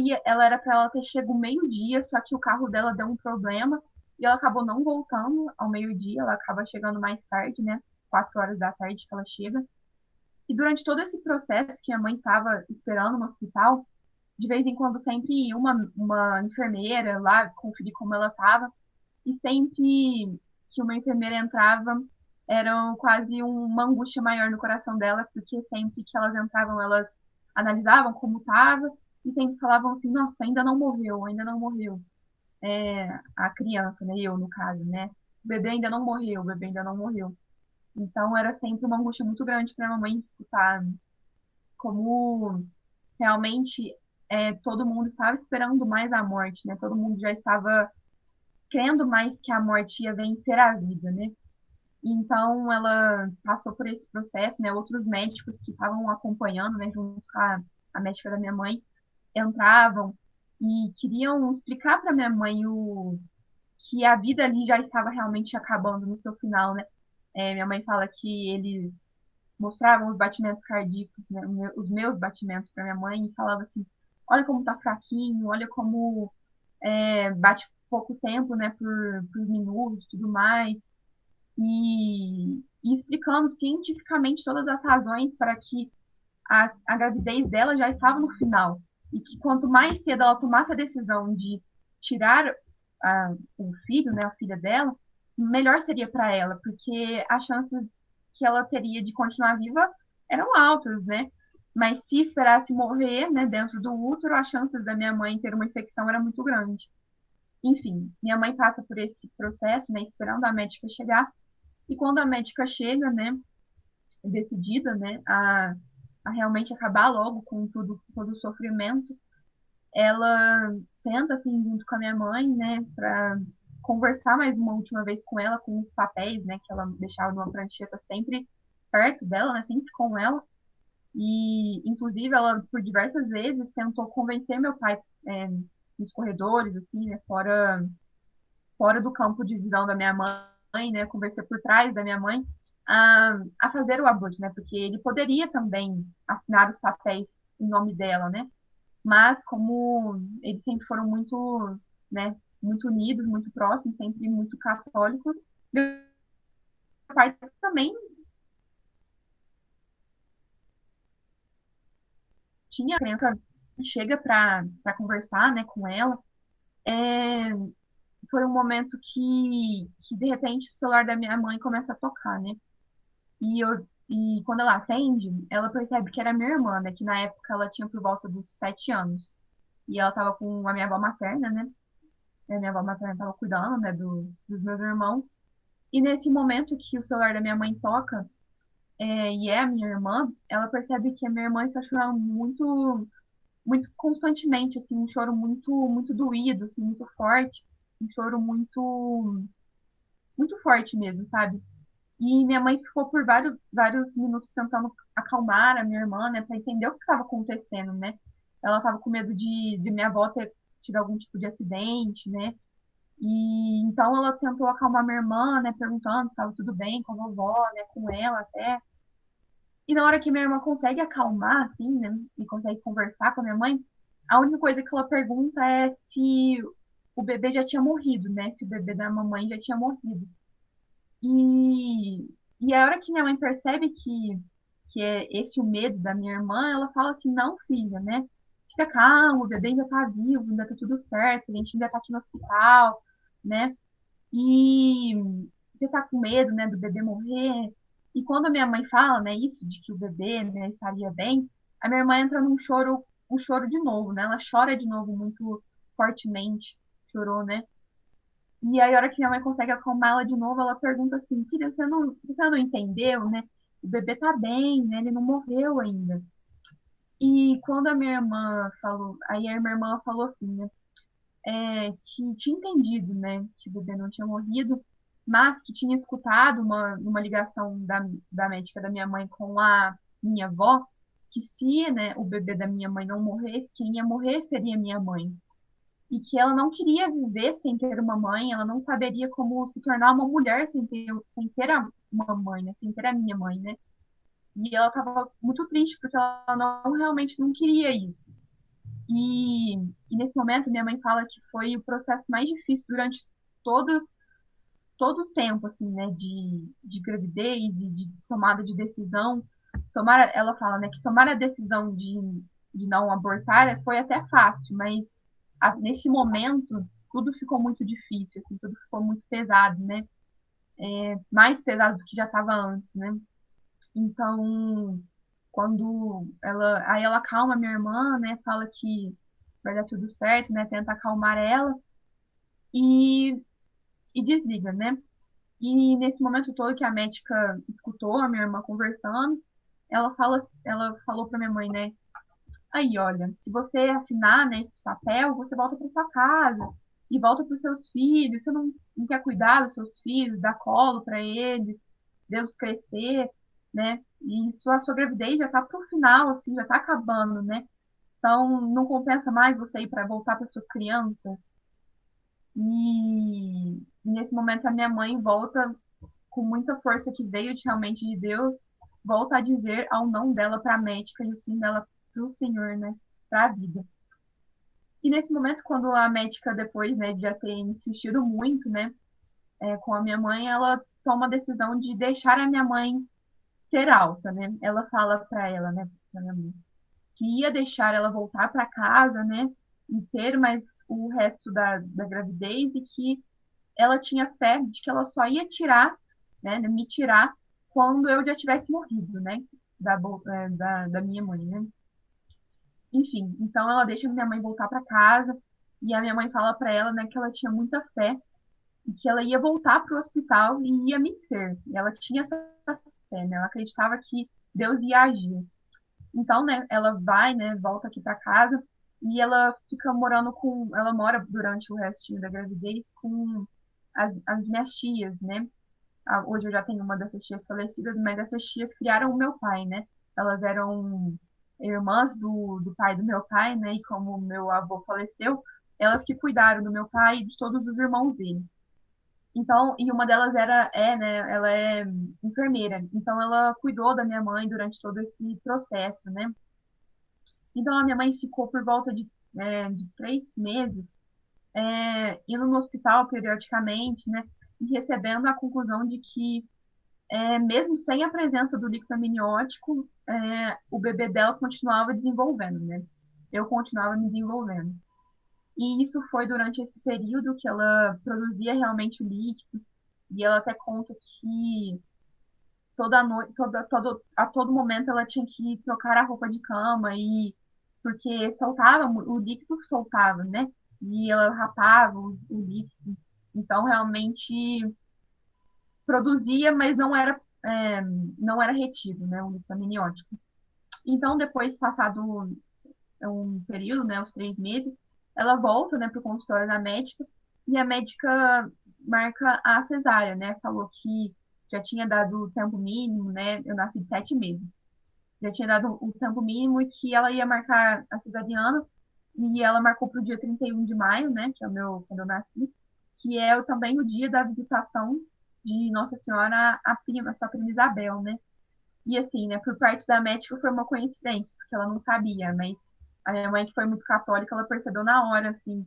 era para ela ter chego meio-dia, só que o carro dela deu um problema e ela acabou não voltando ao meio-dia, ela acaba chegando mais tarde, né? 4 horas da tarde que ela chega. E durante todo esse processo que a mãe estava esperando no hospital, de vez em quando sempre ia uma enfermeira lá conferir como ela estava. E sempre que uma enfermeira entrava, era quase uma angústia maior no coração dela, porque sempre que elas entravam, elas analisavam como estava e sempre falavam assim: nossa, ainda não morreu, ainda não morreu. A criança, né? Eu, no caso, né? O bebê ainda não morreu, o bebê ainda não morreu. Então era sempre uma angústia muito grande para a mamãe escutar como realmente todo mundo estava esperando mais a morte, né? Todo mundo já estava crendo mais que a morte ia vencer a vida, né? Então ela passou por esse processo, né? Outros médicos que estavam acompanhando, né, junto com a médica da minha mãe, entravam e queriam explicar para minha mãe que a vida ali já estava realmente acabando no seu final, né? Minha mãe fala que eles mostravam os batimentos cardíacos, né, os meus batimentos para minha mãe e falava assim: olha como tá fraquinho, olha como bate pouco tempo, né, por minutos e tudo mais, e explicando cientificamente todas as razões para que a gravidez dela já estava no final, e que quanto mais cedo ela tomasse a decisão de tirar o filho, né, a filha dela, melhor seria para ela, porque as chances que ela teria de continuar viva eram altas, né? Mas se esperasse morrer, né, dentro do útero, as chances da minha mãe ter uma infecção era muito grande. Enfim, minha mãe passa por esse processo, né, esperando a médica chegar. E quando a médica chega, né, decidida, né, a realmente acabar logo com todo o sofrimento, ela senta assim junto com a minha mãe, né, para conversar mais uma última vez com ela, com os papéis, né, que ela deixava numa prancheta sempre perto dela, né, sempre com ela. E, inclusive, ela por diversas vezes tentou convencer meu pai nos corredores, assim, né, fora do campo de visão da minha mãe, né, conversei por trás da minha mãe, a fazer o aborto, né, porque ele poderia também assinar os papéis em nome dela, né, mas como eles sempre foram muito, né, muito unidos, muito próximos, sempre muito católicos, meu pai também tinha a crença, chega para conversar, né, com ela. É, foi um momento que de repente o celular da minha mãe começa a tocar, né? E quando ela atende, ela percebe que era minha irmã, né? Que na época ela tinha por volta dos 7 anos. E ela tava com a minha avó materna, né? E a minha avó materna tava cuidando, né, dos meus irmãos. E nesse momento que o celular da minha mãe toca, e é a minha irmã, ela percebe que a minha irmã está chorando muito, muito constantemente, assim, um choro muito, muito doído, assim, muito forte, um choro muito, muito forte mesmo, sabe? E minha mãe ficou por vários minutos tentando acalmar a minha irmã, né, para entender o que estava acontecendo, né? Ela estava com medo de minha avó ter tido algum tipo de acidente, né? E então ela tentou acalmar minha irmã, né, perguntando se estava tudo bem com a vovó, né, com ela até. E na hora que minha irmã consegue acalmar, assim, né, e consegue conversar com a minha mãe, a única coisa que ela pergunta é se o bebê já tinha morrido, né, se o bebê da mamãe já tinha morrido. E, e a hora que minha mãe percebe que é esse o medo da minha irmã, ela fala assim, não, filha, né, fica calma, o bebê ainda tá vivo, ainda tá tudo certo, a gente ainda tá aqui no hospital, né, e você tá com medo, né, do bebê morrer. E quando a minha mãe fala, né, isso de que o bebê, né, estaria bem, a minha irmã entra num choro, um choro de novo, né? Ela chora de novo muito fortemente, chorou, né? E aí, a hora que minha mãe consegue acalmar ela de novo, ela pergunta assim, filha, você não entendeu, né? O bebê tá bem, né? Ele não morreu ainda. E quando a minha irmã falou, aí a minha irmã falou assim, né? Que tinha entendido, né, que o bebê não tinha morrido, mas que tinha escutado uma ligação da médica da minha mãe com a minha avó, que se, né, o bebê da minha mãe não morresse, quem ia morrer seria minha mãe. E que ela não queria viver sem ter uma mãe, ela não saberia como se tornar uma mulher sem ter uma mãe, né, sem ter a minha mãe, né? E ela estava muito triste porque ela não realmente não queria isso. E nesse momento, minha mãe fala que foi o processo mais difícil durante todos, todo o tempo, assim, né, de gravidez e de tomada de decisão. Ela fala, né, que tomar a decisão de não abortar foi até fácil, mas nesse momento tudo ficou muito difícil, assim, tudo ficou muito pesado, né, mais pesado do que já estava antes, né. Então, aí ela acalma minha irmã, né, fala que vai dar tudo certo, né, tenta acalmar ela e, e desliga, né. E nesse momento todo que a médica escutou a minha irmã conversando, ela falou para minha mãe, né, aí, olha, se você assinar, né, esse papel, você volta para sua casa e volta para os seus filhos, você não quer cuidar dos seus filhos, dar colo para eles, vê-los crescer, né? E sua gravidez já tá pro final, assim, já tá acabando, né? Então, não compensa mais você ir para voltar para suas crianças. E nesse momento a minha mãe volta com muita força que veio realmente de Deus, volta a dizer ao não dela para a médica e o sim dela para o Senhor, né? Para a vida. E nesse momento, quando a médica, depois, né, de já ter insistido muito, né, com a minha mãe, ela toma a decisão de deixar a minha mãe ter alta, né? Ela fala para ela, né, pra minha mãe, que ia deixar ela voltar para casa, né, e ter mais o resto da gravidez e que ela tinha fé de que ela só ia tirar, né, me tirar quando eu já tivesse morrido, né, da minha mãe, né. Enfim, então ela deixa minha mãe voltar para casa e a minha mãe fala para ela, né, que ela tinha muita fé e que ela ia voltar para o hospital e ia me ter. E ela tinha essa fé, né? Ela acreditava que Deus ia agir. Então, né, ela vai, né, volta aqui para casa e ela fica morando ela mora durante o restinho da gravidez com as minhas tias, né? Hoje eu já tenho uma dessas tias falecidas, mas essas tias criaram o meu pai, né? Elas eram irmãs do pai do meu pai, né? E como meu avô faleceu, elas que cuidaram do meu pai e de todos os irmãos dele. Então, e uma delas né, ela é enfermeira. Então, ela cuidou da minha mãe durante todo esse processo, né? Então, a minha mãe ficou por volta de 3 meses, indo no hospital periodicamente, né? E recebendo a conclusão de que, mesmo sem a presença do líquido amniótico, o bebê dela continuava desenvolvendo, né? Eu continuava me desenvolvendo. E isso foi durante esse período que ela produzia realmente o líquido. E ela até conta que toda noite, a todo momento ela tinha que trocar a roupa de cama e porque soltava, o líquido soltava, né? E ela rapava o líquido. Então realmente produzia, mas não era retido, né? O líquido amniótico. Então depois passado um período, né? Os 3 meses, ela volta, né? Para o consultório da médica e a médica marca a cesárea, né? Falou que já tinha dado o tempo mínimo, né? Eu nasci de 7 meses. Já tinha dado o tempo mínimo e que ela ia marcar a cesariana e ela marcou para o dia 31 de maio, né? Que é quando eu nasci, que é também o dia da visitação de Nossa Senhora a sua prima Isabel, né? E assim, né? Por parte da médica foi uma coincidência, porque ela não sabia, mas a minha mãe, que foi muito católica, ela percebeu na hora, assim,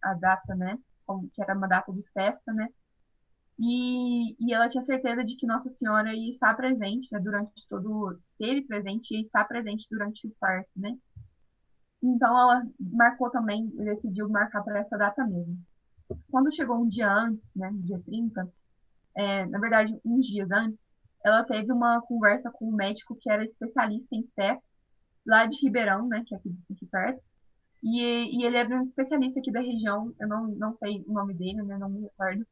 a data, né? Como que era uma data de festa, né? E ela tinha certeza de que Nossa Senhora ia estar presente, né, esteve presente e ia estar presente durante o parto, né? Então ela marcou também, decidiu marcar para essa data mesmo. Quando chegou um dia antes, né, dia 30, na verdade, uns dias antes, ela teve uma conversa com um médico que era especialista em feto, lá de Ribeirão, né, que é aqui perto. E ele era um especialista aqui da região, eu não sei o nome dele, né, não me recordo,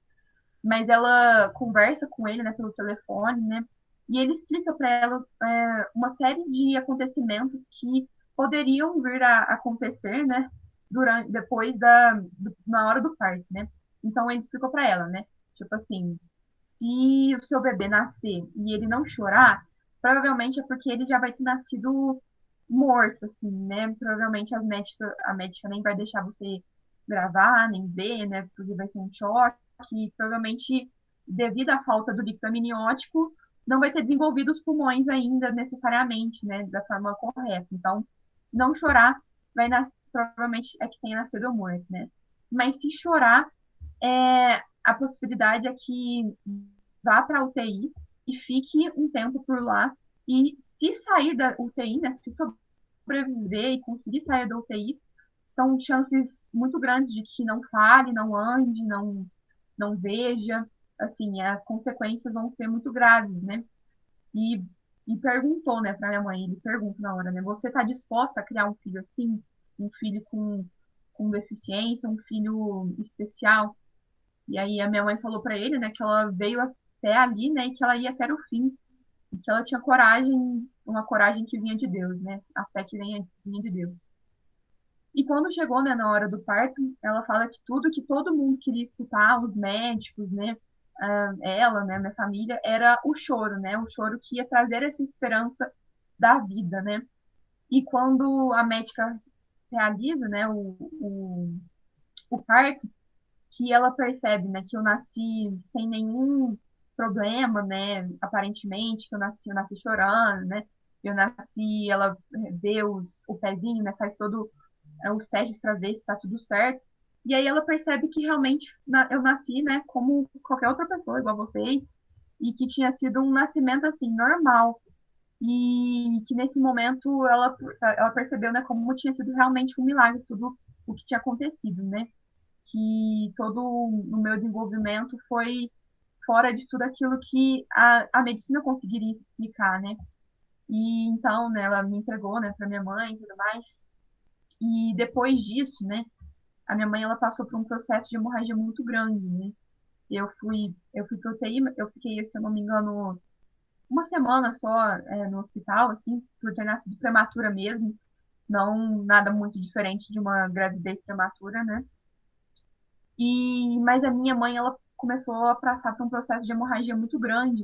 mas ela conversa com ele, né, pelo telefone, né, e ele explica para ela uma série de acontecimentos que poderiam vir a acontecer, né, depois na hora do parto, né. Então ele explicou para ela, né, tipo assim, se o seu bebê nascer e ele não chorar, provavelmente é porque ele já vai ter nascido morto, assim, né? Provavelmente a médica nem vai deixar você gravar, nem ver, né? Porque vai ser um choque. E provavelmente, devido à falta do líquido amniótico, não vai ter desenvolvido os pulmões ainda necessariamente, né? Da forma correta. Então, se não chorar, provavelmente é que tenha nascido morto, né? Mas se chorar, a possibilidade é que vá para a UTI e fique um tempo por lá. E se sair da UTI, né, se sobreviver e conseguir sair da UTI, são chances muito grandes de que não fale, não ande, não veja. Assim, as consequências vão ser muito graves, né? E, e perguntou, né, para minha mãe, ele pergunta na hora, né, você está disposta a criar um filho assim? Um filho com deficiência, um filho especial? E aí a minha mãe falou para ele, né, que ela veio até ali, né, e que ela ia até o fim, e que ela tinha coragem, uma coragem que vinha de Deus, né, a fé que vinha de Deus. E quando chegou, né, na hora do parto, ela fala que tudo que todo mundo queria escutar, os médicos, né, ela, né, minha família, era o choro, né, o choro que ia trazer essa esperança da vida, né. E quando a médica realiza, né, o parto, que ela percebe, né, que eu nasci sem nenhum problema, né, aparentemente, que eu nasci chorando, né, eu nasci, ela vê o pezinho, né, faz todo os testes para ver se está tudo certo, e aí ela percebe que realmente eu nasci, né, como qualquer outra pessoa, igual vocês, e que tinha sido um nascimento, assim, normal, e que nesse momento ela percebeu, né, como tinha sido realmente um milagre tudo o que tinha acontecido, né, que todo o meu desenvolvimento foi fora de tudo aquilo que a medicina conseguiria explicar, né? E então, né, ela me entregou, né, para minha mãe e tudo mais. E depois disso, né, a minha mãe ela passou por um processo de hemorragia muito grande, né? Eu fui para UTI, eu fiquei, se eu não me engano, uma semana só no hospital, assim, por ter nascido prematura mesmo, não nada muito diferente de uma gravidez prematura, né? Mas a minha mãe, ela começou a passar por um processo de hemorragia muito grande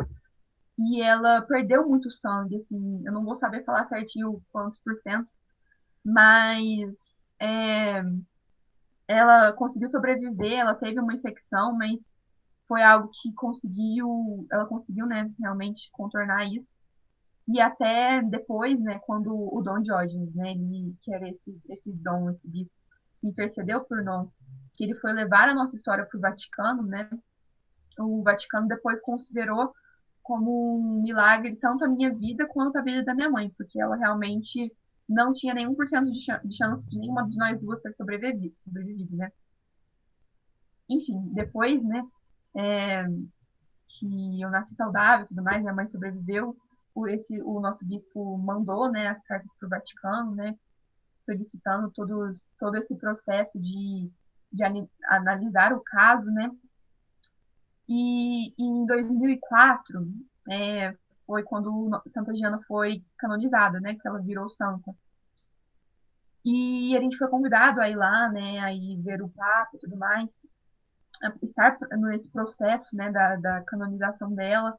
e ela perdeu muito sangue, assim, eu não vou saber falar certinho quantos por cento, mas ela conseguiu sobreviver, ela teve uma infecção, mas foi algo que ela conseguiu, né, realmente contornar isso. E até depois, né, quando o Dom Diógenes, né, ele, que era esse dom, esse bispo, intercedeu por nós, que ele foi levar a nossa história para o Vaticano, né, o Vaticano depois considerou como um milagre tanto a minha vida quanto a vida da minha mãe, porque ela realmente não tinha nenhum por cento de chance de nenhuma de nós duas ter sobrevivido, né. Enfim, depois, né, é, que eu nasci saudável e tudo mais, minha mãe sobreviveu, o nosso bispo mandou, né, as cartas para o Vaticano, né, solicitando todo esse processo de analisar o caso, né, e em 2004 foi quando Santa Giana foi canonizada, né, que ela virou santa. E a gente foi convidado a ir lá, né, a ir ver o Papa e tudo mais, estar nesse processo, né, da canonização dela.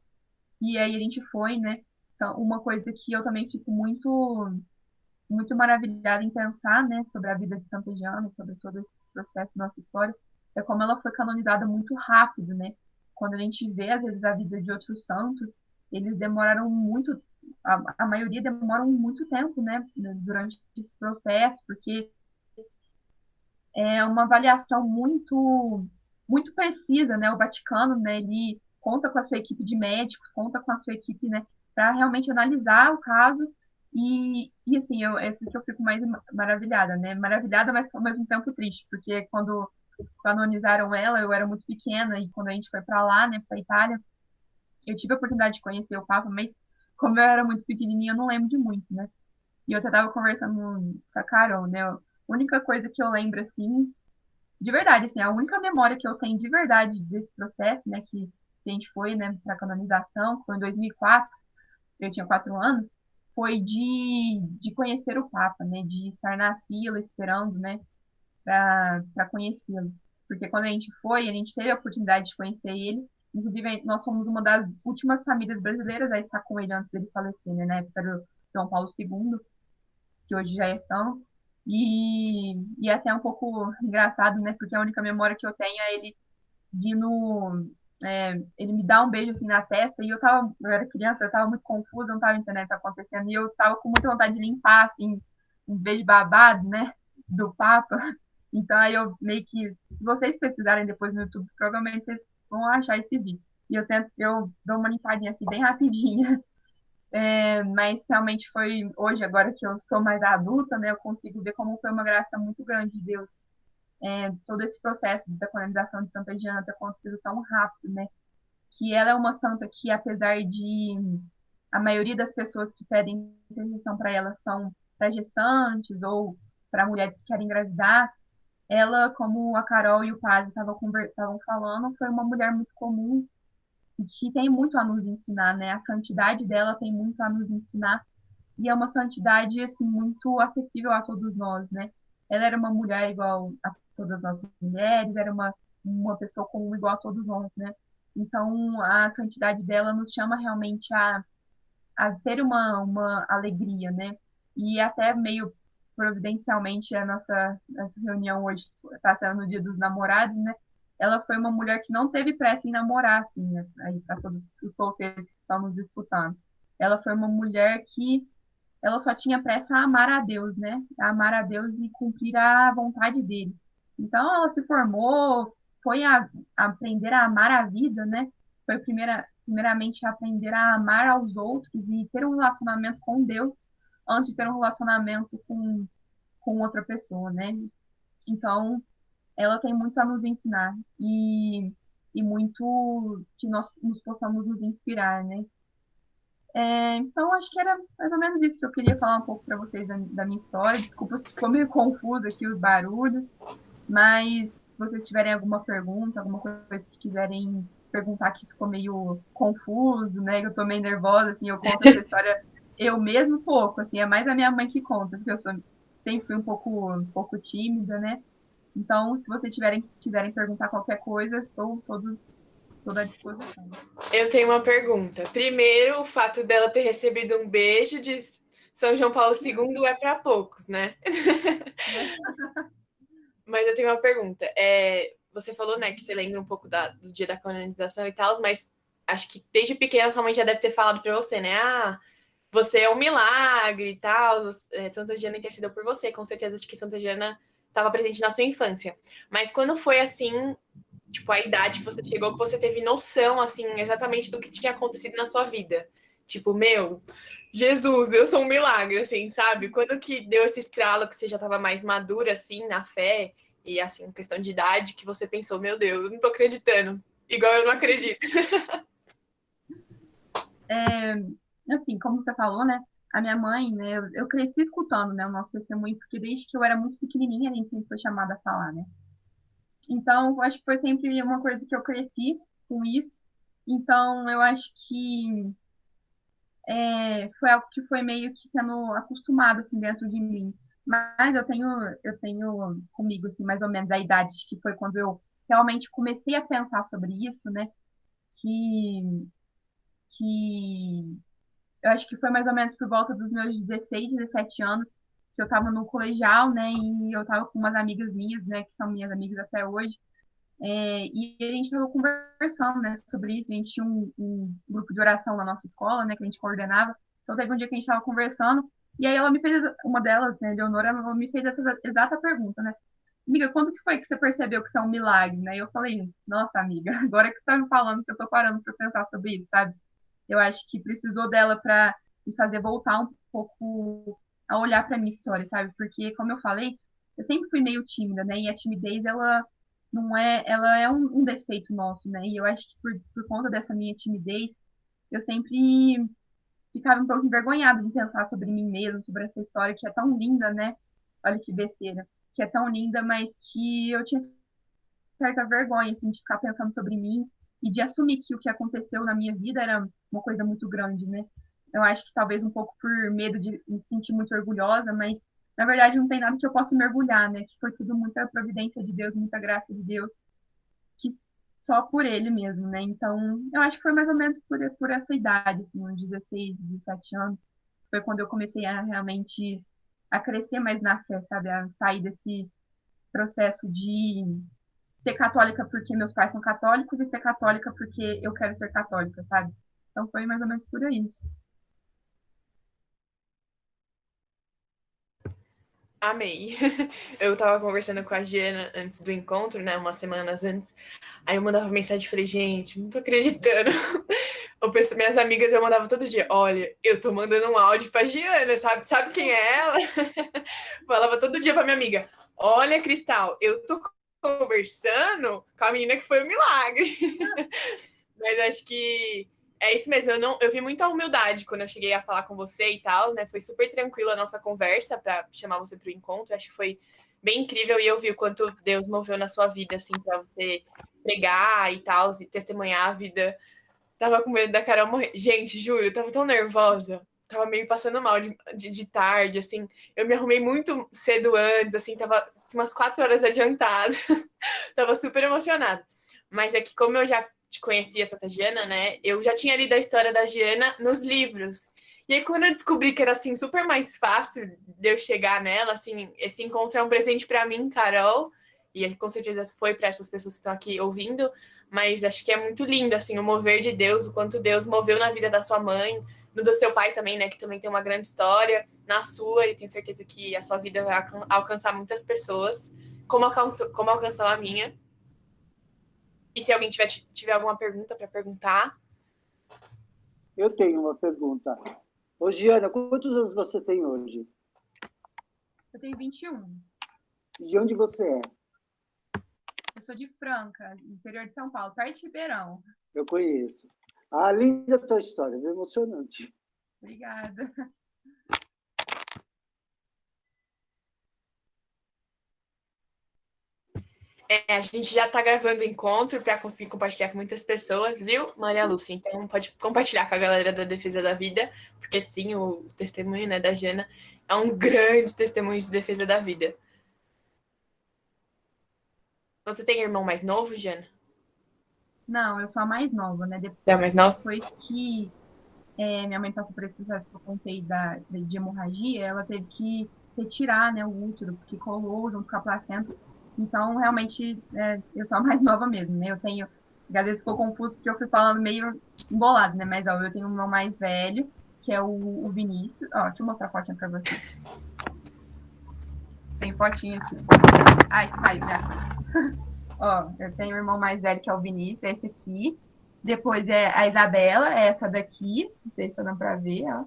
E aí a gente foi, né? Então, uma coisa que eu também fico muito maravilhada em pensar, né, sobre a vida de Santa Giana, sobre todo esse processo da nossa história, é como ela foi canonizada muito rápido, né? Quando a gente vê, às vezes, a vida de outros santos, eles demoraram muito, a maioria demoram muito tempo, né, durante esse processo, porque é uma avaliação muito precisa, né? O Vaticano, né, ele conta com a sua equipe de médicos, conta com a sua equipe, né, para realmente analisar o caso e assim, esse que eu fico mais maravilhada, né? Maravilhada, mas ao mesmo tempo triste, porque quando canonizaram ela, eu era muito pequena e quando a gente foi para lá, né, para Itália, eu tive a oportunidade de conhecer o Papa, mas como eu era muito pequenininha, eu não lembro de muito, né? E eu até tava conversando com a Carol, né? A única coisa que eu lembro, assim, de verdade, assim, a única memória que eu tenho de verdade desse processo, né, que a gente foi, né, para canonização, que foi em 2004, eu tinha 4 anos, foi de conhecer o Papa, né, de estar na fila esperando, né, para conhecê-lo. Porque quando a gente foi, a gente teve a oportunidade de conhecer ele. Inclusive, nós fomos uma das últimas famílias brasileiras a estar com ele antes dele falecer, né, na época do João Paulo II, que hoje já é santo. E até um pouco engraçado, né? Porque a única memória que eu tenho é ele vindo. Ele me dá um beijo assim na testa e eu era criança, eu tava muito confusa, não tava entendendo o que tá acontecendo, e eu tava com muita vontade de limpar, assim, um beijo babado, né, do Papa. Então aí eu meio que, se vocês pesquisarem depois no YouTube, provavelmente vocês vão achar esse vídeo. E eu dou uma limpadinha assim, bem rapidinha. Mas realmente foi hoje, agora que eu sou mais adulta, né, eu consigo ver como foi uma graça muito grande de Deus. Todo esse processo da canonização de Santa Giana ter acontecido tão rápido, né? Que ela é uma santa que, apesar de a maioria das pessoas que pedem intercessão para ela são para gestantes ou para mulheres que querem engravidar, ela, como a Carol e o padre estavam falando, foi uma mulher muito comum que tem muito a nos ensinar, né? A santidade dela tem muito a nos ensinar e é uma santidade assim muito acessível a todos nós, né? Ela era uma mulher igual a todas nós mulheres, era uma pessoa comum igual a todos nós, né? Então a santidade dela nos chama realmente a ter uma alegria, né? E até meio providencialmente essa reunião hoje está sendo no Dia dos Namorados, né? Ela foi uma mulher que não teve pressa em namorar, assim, né? Aí para todos os solteiros que estão nos escutando. Ela foi uma mulher que ela só tinha pressa a amar a Deus, né? A amar a Deus e cumprir a vontade dele. Então ela se formou, foi a aprender a amar a vida, né? Foi primeiramente aprender a amar aos outros e ter um relacionamento com Deus antes de ter um relacionamento com outra pessoa, né? Então ela tem muito a nos ensinar e muito que nós nos possamos nos inspirar, né? Então, acho que era mais ou menos isso que eu queria falar um pouco para vocês da minha história. Desculpa se ficou meio confuso aqui os barulhos, mas se vocês tiverem alguma pergunta, alguma coisa que quiserem perguntar que ficou meio confuso, né? Que eu tô meio nervosa, assim, eu conto essa história eu mesmo pouco, assim, é mais a minha mãe que conta, porque eu sempre fui um pouco tímida, né? Então, se vocês quiserem perguntar qualquer coisa, estou toda à disposição. Eu tenho uma pergunta. Primeiro, o fato dela ter recebido um beijo de São João Paulo II é para poucos, né? Mas eu tenho uma pergunta. Você falou, né, que você lembra um pouco do dia da colonização e tal, mas acho que desde pequena sua mãe já deve ter falado para você, né? Ah, você é um milagre e tal. Santa Diana intercedeu por você, com certeza de que Santa Diana estava presente na sua infância. Mas quando foi assim, tipo, a idade que você chegou, que você teve noção, assim, exatamente do que tinha acontecido na sua vida? Tipo, meu, Jesus, eu sou um milagre, assim, sabe? Quando que deu esse estralo que você já estava mais madura, assim, na fé, e, assim, questão de idade, que você pensou, meu Deus, eu não tô acreditando. Igual eu não acredito. Assim, como você falou, né? A minha mãe, né? Eu cresci escutando, né, o nosso testemunho, porque desde que eu era muito pequenininha, a gente sempre foi chamada a falar, né? Então, eu acho que foi sempre uma coisa que eu cresci com isso. Então, eu acho que foi algo que foi meio que sendo acostumado, assim, dentro de mim. Mas eu tenho comigo, assim, mais ou menos a idade que foi quando eu realmente comecei a pensar sobre isso, né? Que, que eu acho que foi mais ou menos por volta dos meus 16, 17 anos, que eu estava no colegial, né? E eu estava com umas amigas minhas, né? Que são minhas amigas até hoje. E a gente estava conversando, né, sobre isso. A gente tinha um grupo de oração na nossa escola, né? Que a gente coordenava. Então teve um dia que a gente estava conversando. E aí ela me fez, uma delas, né, Leonora, ela me fez essa exata pergunta, né? Amiga, quando que foi que você percebeu que isso é um milagre, né? E eu falei, nossa, amiga, agora que você tá me falando que eu tô parando para pensar sobre isso, sabe? Eu acho que precisou dela para me fazer voltar um pouco a olhar para minha história, sabe? Porque, como eu falei, eu sempre fui meio tímida, né? E a timidez, ela não é, ela é um defeito nosso, né? E eu acho que por conta dessa minha timidez, eu sempre ficava um pouco envergonhada de pensar sobre mim mesma, sobre essa história que é tão linda, né? Olha que besteira, que é tão linda, mas que eu tinha certa vergonha, assim, de ficar pensando sobre mim e de assumir que o que aconteceu na minha vida era uma coisa muito grande, né? Eu acho que talvez um pouco por medo de me sentir muito orgulhosa, mas na verdade não tem nada que eu possa mergulhar, né? Que foi tudo muita providência de Deus, muita graça de Deus, que só por ele mesmo, né? Então, eu acho que foi mais ou menos por essa idade, assim, uns 16, 17 anos, foi quando eu comecei a realmente a crescer mais na fé, sabe? A sair desse processo de ser católica porque meus pais são católicos e ser católica porque eu quero ser católica, sabe? Então foi mais ou menos por aí. Amei. Eu tava conversando com a Giana antes do encontro, né? Umas semanas antes. Aí eu mandava mensagem e falei, gente, não tô acreditando. Minhas amigas eu mandava todo dia, olha, eu tô mandando um áudio pra Giana, sabe quem é ela? Falava todo dia pra minha amiga, olha, Cristal, eu tô conversando com a menina que foi um milagre. Mas acho que é isso mesmo. Eu vi muita humildade quando eu cheguei a falar com você e tal, né? Foi super tranquila a nossa conversa para chamar você para o encontro. Acho que foi bem incrível e eu vi o quanto Deus moveu na sua vida, assim, para você pregar e tal, e testemunhar a vida. Tava com medo da Carol morrer. Gente, juro, eu tava tão nervosa. Tava meio passando mal de tarde, assim. Eu me arrumei muito cedo antes, assim, tava umas 4 horas adiantada. Tava super emocionada. Mas é que como eu já te conhecia essa Giana, né? Eu já tinha lido a história da Giana nos livros. E aí, quando eu descobri que era assim super mais fácil de eu chegar nela, assim, esse encontro é um presente para mim, Carol, e com certeza foi para essas pessoas que estão aqui ouvindo, mas acho que é muito lindo assim o mover de Deus, o quanto Deus moveu na vida da sua mãe, no do seu pai também, né, que também tem uma grande história, na sua, e tenho certeza que a sua vida vai alcançar muitas pessoas, como alcançou a minha. E se alguém tiver alguma pergunta para perguntar. Eu tenho uma pergunta. Ô, Giana, quantos anos você tem hoje? Eu tenho 21. De onde você é? Eu sou de Franca, interior de São Paulo, perto de Ribeirão. Eu conheço. Ah, linda a tua história, é emocionante. Obrigada. A gente já tá gravando o encontro para conseguir compartilhar com muitas pessoas, viu, Maria Lúcia? Então pode compartilhar com a galera da Defesa da Vida, porque sim, o testemunho, né, da Jana é um grande testemunho de defesa da vida. Você tem irmão mais novo, Jana? Não, eu sou a mais nova, né? É mais novo? Depois que minha mãe passou por esse processo que eu contei de hemorragia, ela teve que retirar, né, o útero, porque colou junto com a placenta. Então, realmente, eu sou a mais nova mesmo, né? Eu tenho. Às vezes ficou confuso porque eu fui falando meio embolado, né? Mas, ó, eu tenho um irmão mais velho, que é o Vinícius. Ó, deixa eu mostrar a fotinha pra vocês. Tem fotinha aqui. Ai, saiu minha coisa. Ó, eu tenho um irmão mais velho, que é o Vinícius, é esse aqui. Depois é a Isabela, é essa daqui. Não sei se tá dando pra ver, ó.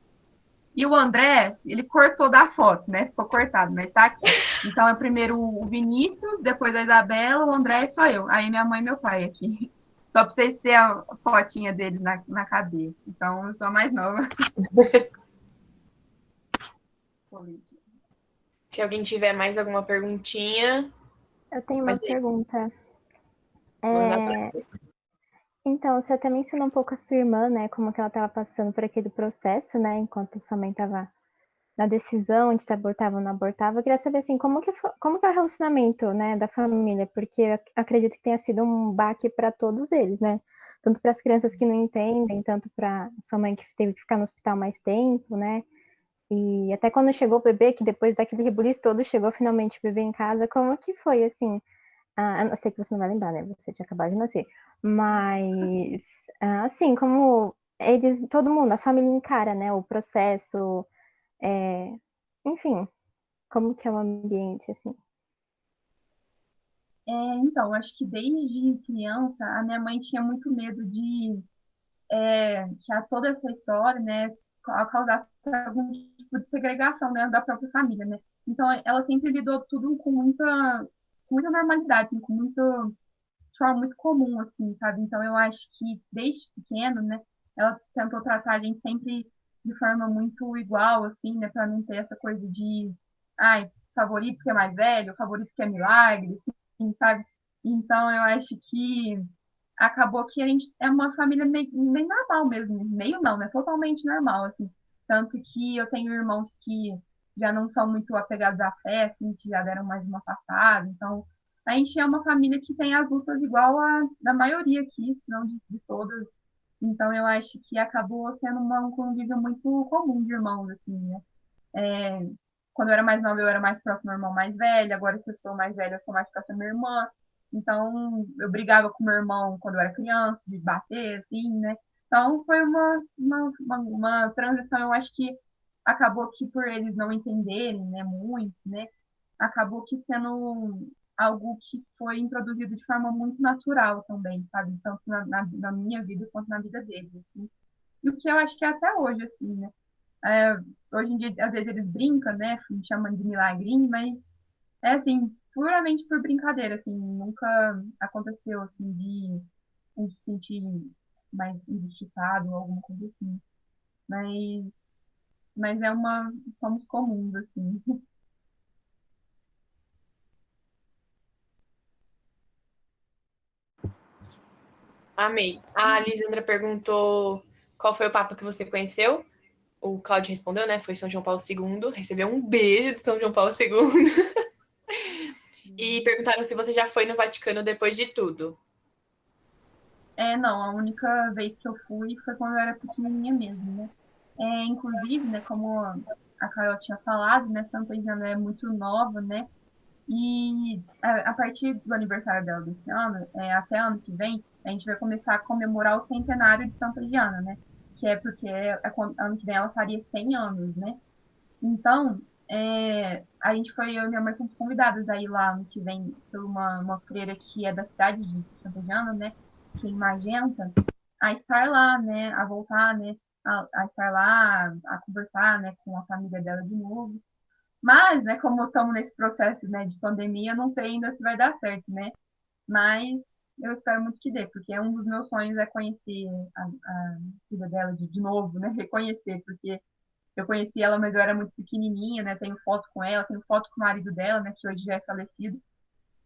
E o André, ele cortou da foto, né? Ficou cortado, mas tá aqui. Então é primeiro o Vinícius, depois a Isabela, o André e só eu. Aí minha mãe e meu pai aqui. Só pra vocês terem a fotinha deles na cabeça. Então eu sou a mais nova. Se alguém tiver mais alguma perguntinha. Eu tenho uma pergunta. Manda. Então, você até mencionou um pouco a sua irmã, né? Como que ela estava passando por aquele processo, né? Enquanto sua mãe estava na decisão de se abortava ou não abortava. Eu queria saber, assim, como que é o relacionamento, né, da família? Porque eu acredito que tenha sido um baque para todos eles, né? Tanto para as crianças que não entendem, tanto para sua mãe que teve que ficar no hospital mais tempo, né? E até quando chegou o bebê, que depois daquele rebuliço todo, chegou finalmente o bebê em casa, como que foi, assim? Eu sei que você não vai lembrar, né? Você tinha acabado de nascer. Mas, assim, como eles, todo mundo, a família encara, né? O processo, enfim, como que é o ambiente, assim? Então, acho que desde criança, a minha mãe tinha muito medo de que toda essa história, né, causasse algum tipo de segregação dentro da própria família, né? Então, ela sempre lidou tudo com muita normalidade, assim, com muito, de forma muito comum, assim, sabe? Então, eu acho que desde pequeno, né, ela tentou tratar a gente sempre de forma muito igual, assim, né, para não ter essa coisa de, ai, favorito que é mais velho, favorito que é milagre, assim, sabe? Então, eu acho que acabou que a gente é uma família meio normal mesmo, meio não, né? Totalmente normal, assim. Tanto que eu tenho irmãos que já não são muito apegados à fé, assim, que já deram mais uma afastada. Então, a gente é uma família que tem as lutas igual a da maioria aqui, se não de todas. Então, eu acho que acabou sendo um convívio muito comum de irmãos, assim, né? Quando eu era mais nova, eu era mais próximo do meu irmão mais velho. Agora que eu sou mais velha, eu sou mais próxima da minha irmã. Então, eu brigava com meu irmão quando eu era criança, de bater, assim, né? Então, foi uma transição, eu acho que acabou que por eles não entenderem, né, muito, né, acabou que sendo algo que foi introduzido de forma muito natural também, sabe? Tanto na minha vida quanto na vida deles, assim. E o que eu acho que é até hoje, assim, né? É, hoje em dia, às vezes eles brincam, né? Me chamam de milagrinho, mas é assim, puramente por brincadeira, assim, nunca aconteceu assim de um se sentir mais injustiçado ou alguma coisa assim. Mas somos comuns, assim. Amei. A Lisandra perguntou qual foi o Papa que você conheceu. O Cláudio respondeu, né? Foi São João Paulo II. Recebeu um beijo de São João Paulo II. E perguntaram se você já foi no Vaticano depois de tudo. Não, a única vez que eu fui foi quando eu era pequenininha mesmo, né? Inclusive, né, como a Carol tinha falado, né, Santa Joana é muito nova, né? E a partir do aniversário dela desse ano, até ano que vem, a gente vai começar a comemorar o centenário de Santa Diana, né? Que é porque ano que vem ela faria 100 anos, né? Então, a gente foi, eu e minha mãe fomos convidadas aí lá ano que vem por uma freira que é da cidade de Santa Diana, né? Que é em Magenta, a estar lá, né? A voltar, né? A estar lá, a conversar, né? Com a família dela de novo. Mas, né, como estamos nesse processo, né, de pandemia, não sei ainda se vai dar certo, né? Mas eu espero muito que dê, porque um dos meus sonhos é conhecer a filha dela de novo, né? Reconhecer, porque eu conheci ela, mas eu era muito pequenininha, né? Tenho foto com ela, tenho foto com o marido dela, né, que hoje já é falecido.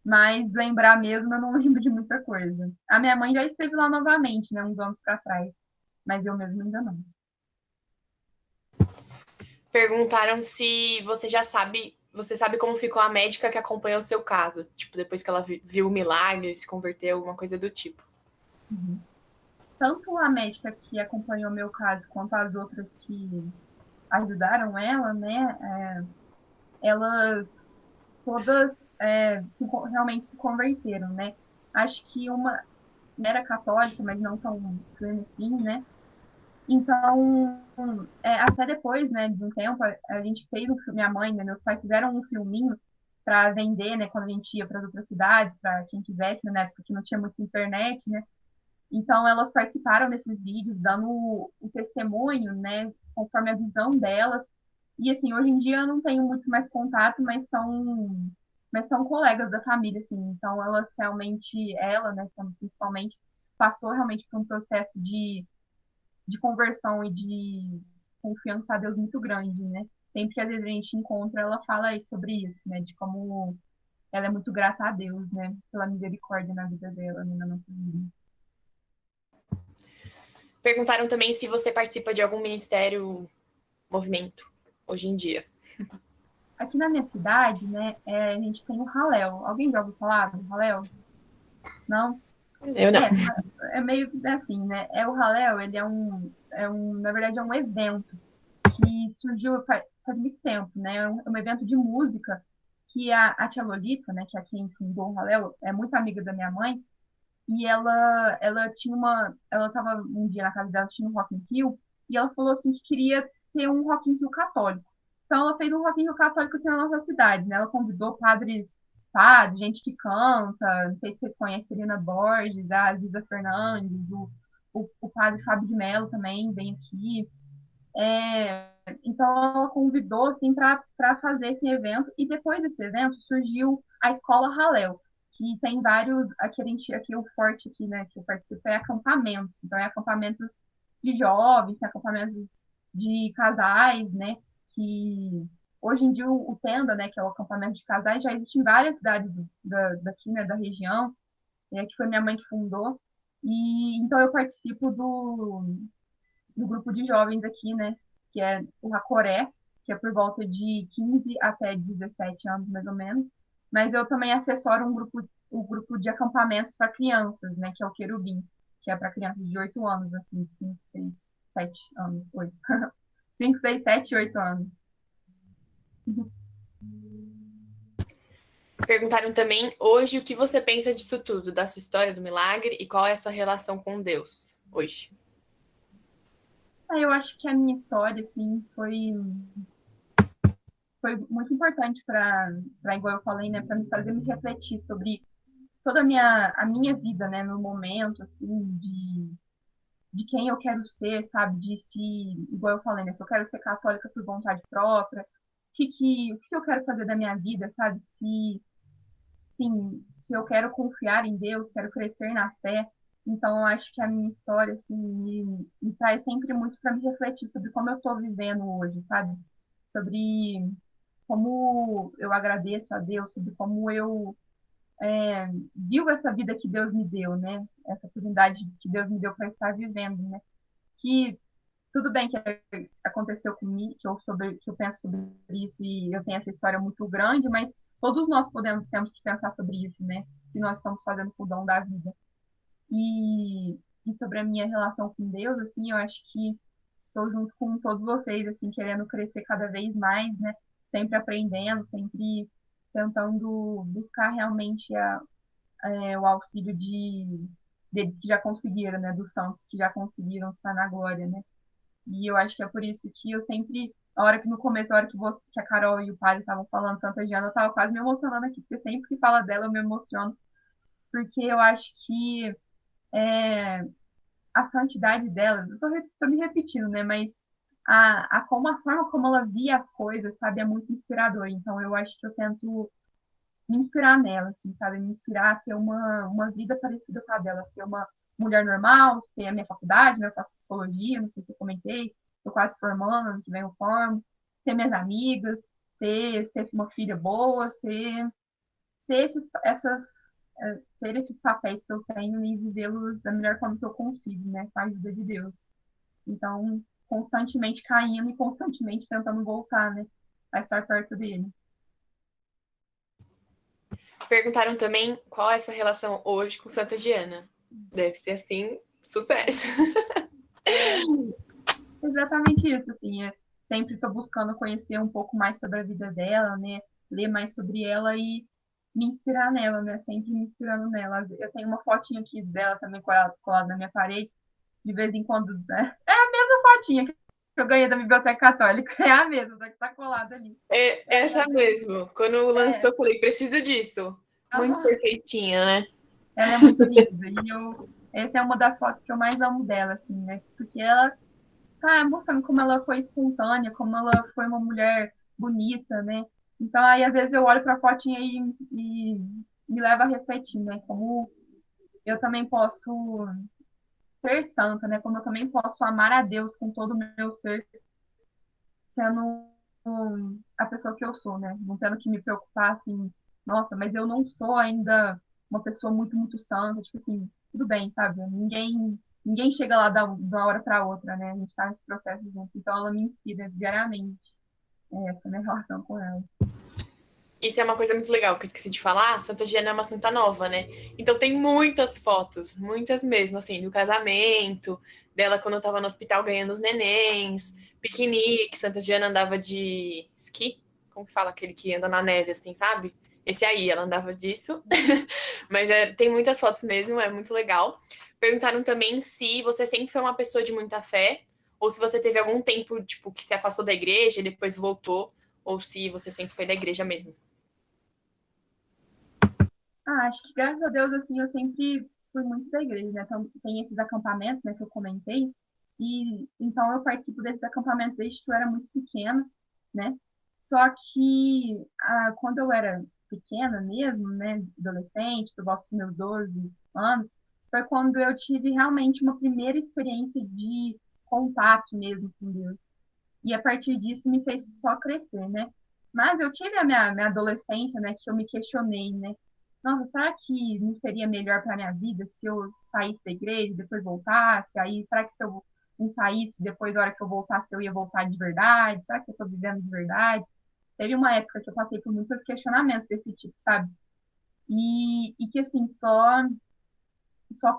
Mas lembrar mesmo, eu não lembro de muita coisa. A minha mãe já esteve lá novamente, né, uns anos para trás, mas eu mesmo ainda não. Perguntaram se você sabe como ficou a médica que acompanhou o seu caso, tipo, depois que ela viu o milagre, se converteu, alguma coisa do tipo. Uhum. Tanto a médica que acompanhou meu caso quanto as outras que ajudaram ela, né, elas todas realmente se converteram, né? Acho que uma era católica, mas não tão firme assim, né? Então, até depois, né, de um tempo, a gente fez minha mãe, né, meus pais fizeram um filminho para vender, né, quando a gente ia para outras cidades, para quem quisesse, né, na época que não tinha muita internet, né? Então, elas participaram desses vídeos, dando o testemunho, né, conforme a visão delas. E, assim, hoje em dia eu não tenho muito mais contato, mas são colegas da família, assim. Então, elas realmente, ela, né, principalmente, passou realmente por um processo de conversão e de confiança a Deus muito grande, né? Sempre que às vezes a gente encontra, ela fala sobre isso, né, de como ela é muito grata a Deus, né, pela misericórdia na vida dela, né, na nossa vida. Perguntaram também se você participa de algum ministério, movimento, hoje em dia. Aqui na minha cidade, né, a gente tem o Halel. Alguém já ouviu falar do Halel? Não? Eu não. É meio assim, né? O Halel, ele na verdade, é um evento que surgiu faz muito tempo, né? É um evento de música que a tia Lolita, né, que é quem fundou o Halel, é muito amiga da minha mãe, e ela estava um dia na casa dela assistindo Rock in Rio, e ela falou assim que queria ter um Rock in Rio católico. Então ela fez um Rock in Rio católico aqui na nossa cidade, né? Ela convidou padres, gente que canta, não sei se vocês conhecem Helena Borges, a Aziza Fernandes, o padre Fábio de Mello também vem aqui. Então ela convidou assim para fazer esse evento, e depois desse evento surgiu a Escola Halel, que tem vários, aqui o forte aqui, né, que eu participo é acampamentos. Então é acampamentos de jovens, acampamentos de casais, né, que hoje em dia o Tenda, né, que é o acampamento de casais, já existe em várias cidades daqui, né, da região, que foi minha mãe que fundou. E então eu participo do grupo de jovens aqui, né, que é o Racoré, que é por volta de 15 até 17 anos, mais ou menos. Mas eu também assessoro o grupo de acampamentos para crianças, né, que é o Querubim, que é para crianças de 8 anos, assim, 5, 6, 7 anos, 8. 5, 6, 7, 8 anos. Perguntaram também hoje o que você pensa disso tudo, da sua história do milagre e qual é a sua relação com Deus hoje. Eu acho que a minha história, assim, foi muito importante igual eu falei, né, para me fazer me refletir sobre toda a minha vida, né, no momento, assim, de quem eu quero ser, sabe, igual eu falei, né, se eu quero ser católica por vontade própria, o que eu quero fazer da minha vida, sabe, sim, se eu quero confiar em Deus, quero crescer na fé. Então, eu acho que a minha história, assim, me traz sempre muito para me refletir sobre como eu estou vivendo hoje, sabe? Sobre como eu agradeço a Deus, sobre como eu vivo essa vida que Deus me deu, né? Essa oportunidade que Deus me deu para estar vivendo, né? Que tudo bem que aconteceu comigo, que eu penso sobre isso e eu tenho essa história muito grande, mas todos nós temos que pensar sobre isso, né? Que nós estamos fazendo com o dom da vida. E sobre a minha relação com Deus, assim, eu acho que estou junto com todos vocês, assim, querendo crescer cada vez mais, né? Sempre aprendendo, sempre tentando buscar realmente o auxílio deles que já conseguiram, né? Dos santos que já conseguiram estar na glória, né? E eu acho que é por isso que eu sempre, a hora que no começo, a hora que a Carol e o padre estavam falando Santa Giana, eu estava quase me emocionando aqui, porque sempre que fala dela eu me emociono, porque eu acho que a santidade dela, tô me repetindo, né? Mas a forma como ela via as coisas, sabe, é muito inspirador. Então eu acho que eu tento me inspirar nela, assim, sabe? Me inspirar a ter uma vida parecida com a dela, ser uma mulher normal, ter a minha faculdade, né? Eu faço psicologia, não sei se eu comentei, tô quase formando, ano que vem eu formo, ter minhas amigas, ser uma filha boa, ter esses papéis que eu tenho e vivê-los da melhor forma que eu consigo, né? Com a ajuda de Deus. Então, constantemente caindo e constantemente tentando voltar, né? A estar perto dele. Perguntaram também qual é a sua relação hoje com Santa Diana. Deve ser, assim, sucesso. Exatamente isso, assim, sempre estou buscando conhecer um pouco mais sobre a vida dela, né, ler mais sobre ela e me inspirar nela, né, sempre me inspirando nela. Eu tenho uma fotinha aqui dela também colada na minha parede, de vez em quando, né, é a mesma fotinha que eu ganhei da Biblioteca Católica, é a mesma, que tá colada ali. É essa mesmo. Quando lançou, eu falei, preciso disso. Muito perfeitinha, né? Ela é muito linda, essa é uma das fotos que eu mais amo dela, assim, né, porque ela mostrando como ela foi espontânea, como ela foi uma mulher bonita, né? Então, aí, às vezes, eu olho para a fotinha e me leva a refletir, né? Como eu também posso ser santa, né? Como eu também posso amar a Deus com todo o meu ser, sendo a pessoa que eu sou, né? Não tendo que me preocupar, assim, nossa, mas eu não sou ainda uma pessoa muito, muito santa. Tipo assim, tudo bem, sabe? Ninguém chega lá da uma hora para outra, né? A gente está nesse processo junto. Então, ela me inspira diariamente. Essa é a minha relação com ela. Isso é uma coisa muito legal que eu esqueci de falar. Santa Diana é uma santa nova, né? Então tem muitas fotos, muitas mesmo, assim, do casamento, dela quando eu tava no hospital ganhando os nenéns, piquenique, Santa Diana andava de esqui, como que fala? Aquele que anda na neve, assim, sabe? Esse aí, ela andava disso. Mas tem muitas fotos mesmo, é muito legal. Perguntaram também se você sempre foi uma pessoa de muita fé, ou se você teve algum tempo, tipo, que se afastou da igreja e depois voltou, ou se você sempre foi da igreja mesmo. Acho que graças a Deus, assim, eu sempre fui muito da igreja, né? Então, tem esses acampamentos, né, que eu comentei, e então eu participo desses acampamentos desde que eu era muito pequena, né? Só que quando eu era pequena mesmo, né, adolescente, por volta dos meus 12 anos, foi quando eu tive realmente uma primeira experiência de contato mesmo com Deus. E a partir disso me fez só crescer, né? Mas eu tive a minha adolescência, né, que eu me questionei, né? Nossa, será que não seria melhor para minha vida se eu saísse da igreja e depois voltasse? Aí, será que se eu não saísse, depois, na hora que eu voltasse, eu ia voltar de verdade? Será que eu estou vivendo de verdade? Teve uma época que eu passei por muitos questionamentos desse tipo, sabe? E que, assim, só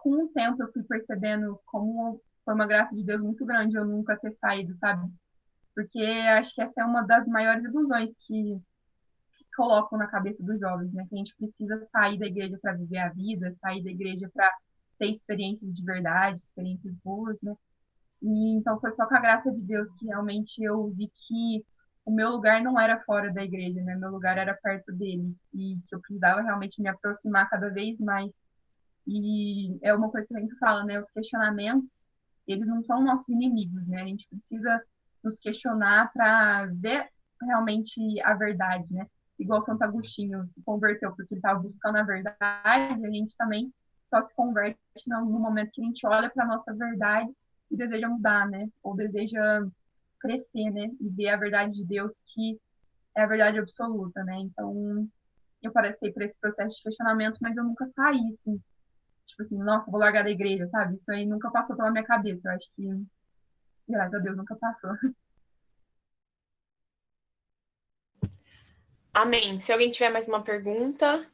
com o tempo eu fui percebendo como foi uma graça de Deus muito grande eu nunca ter saído, sabe? Porque acho que essa é uma das maiores ilusões que colocam na cabeça dos jovens, né? Que a gente precisa sair da igreja para viver a vida, sair da igreja para ter experiências de verdade, experiências boas, né? E então foi só com a graça de Deus que realmente eu vi que o meu lugar não era fora da igreja, né? Meu lugar era perto dele e que eu precisava realmente me aproximar cada vez mais. E é uma coisa que a gente fala, né? Os questionamentos, eles não são nossos inimigos, né? A gente precisa nos questionar para ver realmente a verdade, né? Igual Santo Agostinho se converteu porque ele estava buscando a verdade, a gente também só se converte no momento que a gente olha para a nossa verdade e deseja mudar, né? Ou deseja crescer, né? E ver a verdade de Deus, que é a verdade absoluta, né? Então, eu passei por esse processo de questionamento, mas eu nunca saí, assim, tipo assim, nossa, vou largar da igreja, sabe? Isso aí nunca passou pela minha cabeça. Eu acho que, graças a Deus, nunca passou. Amém. Se alguém tiver mais uma pergunta.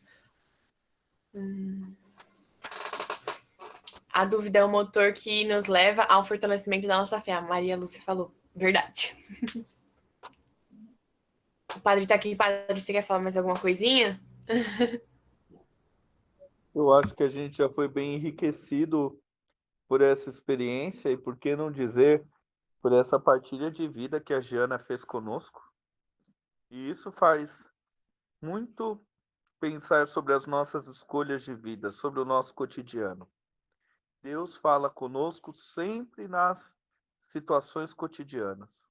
A dúvida é o motor que nos leva ao fortalecimento da nossa fé. A Maria Lúcia falou. Verdade. O padre tá aqui. Padre, você quer falar mais alguma coisinha? Eu acho que a gente já foi bem enriquecido por essa experiência e, por que não dizer, por essa partilha de vida que a Giana fez conosco. E isso faz muito pensar sobre as nossas escolhas de vida, sobre o nosso cotidiano. Deus fala conosco sempre nas situações cotidianas.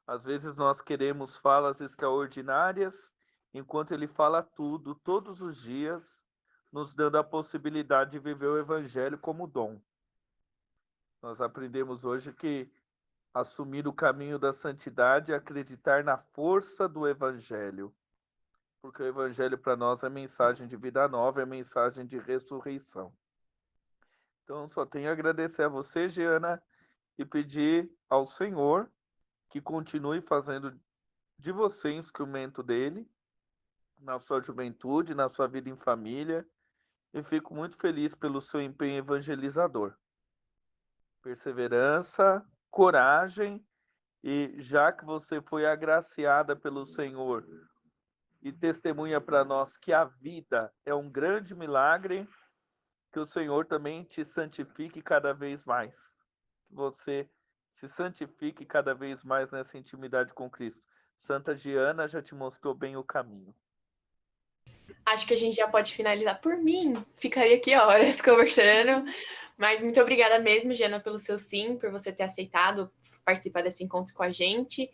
Às vezes nós queremos falas extraordinárias, enquanto Ele fala tudo, todos os dias, nos dando a possibilidade de viver o Evangelho como dom. Nós aprendemos hoje que assumir o caminho da santidade é acreditar na força do Evangelho. porque o Evangelho para nós é mensagem de vida nova, é mensagem de ressurreição. Então, só tenho a agradecer a você, Giana, e pedir ao Senhor que continue fazendo de você instrumento dele, na sua juventude, na sua vida em família, e fico muito feliz pelo seu empenho evangelizador. Perseverança, coragem, e já que você foi agraciada pelo Senhor e testemunha para nós que a vida é um grande milagre, que o Senhor também te santifique cada vez mais. Que você se santifique cada vez mais nessa intimidade com Cristo. Santa Giana já te mostrou bem o caminho. Acho que a gente já pode finalizar. Por mim, ficaria aqui horas conversando. Mas muito obrigada mesmo, Giana, pelo seu sim, por você ter aceitado participar desse encontro com a gente.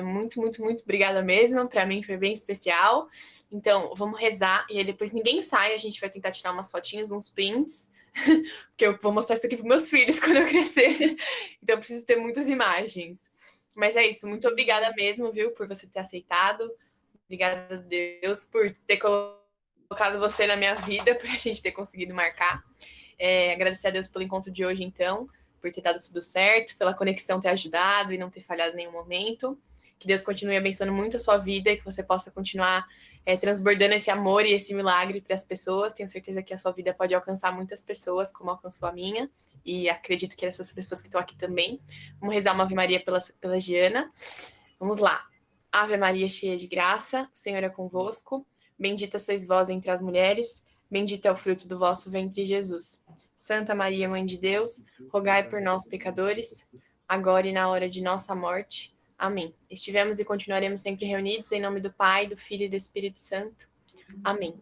Muito, muito, muito obrigada mesmo. Para mim foi bem especial. Então, vamos rezar. E aí depois ninguém sai. A gente vai tentar tirar umas fotinhas, uns prints. Porque eu vou mostrar isso aqui para meus filhos quando eu crescer. Então, eu preciso ter muitas imagens. Mas é isso. Muito obrigada mesmo, viu, por você ter aceitado. Obrigada a Deus por ter colocado você na minha vida, por a gente ter conseguido marcar. Agradecer a Deus pelo encontro de hoje, então, por ter dado tudo certo, pela conexão ter ajudado e não ter falhado em nenhum momento. Que Deus continue abençoando muito a sua vida e que você possa continuar transbordando esse amor e esse milagre para as pessoas. Tenho certeza que a sua vida pode alcançar muitas pessoas, como alcançou a minha, e acredito que essas pessoas que estão aqui também. Vamos rezar uma Ave Maria pela Giana. Vamos lá. Ave Maria, cheia de graça, o Senhor é convosco. Bendita sois vós entre as mulheres, bendito é o fruto do vosso ventre, Jesus. Santa Maria, Mãe de Deus, rogai por nós, pecadores, agora e na hora de nossa morte. Amém. Estivemos e continuaremos sempre reunidos em nome do Pai, do Filho e do Espírito Santo. Amém.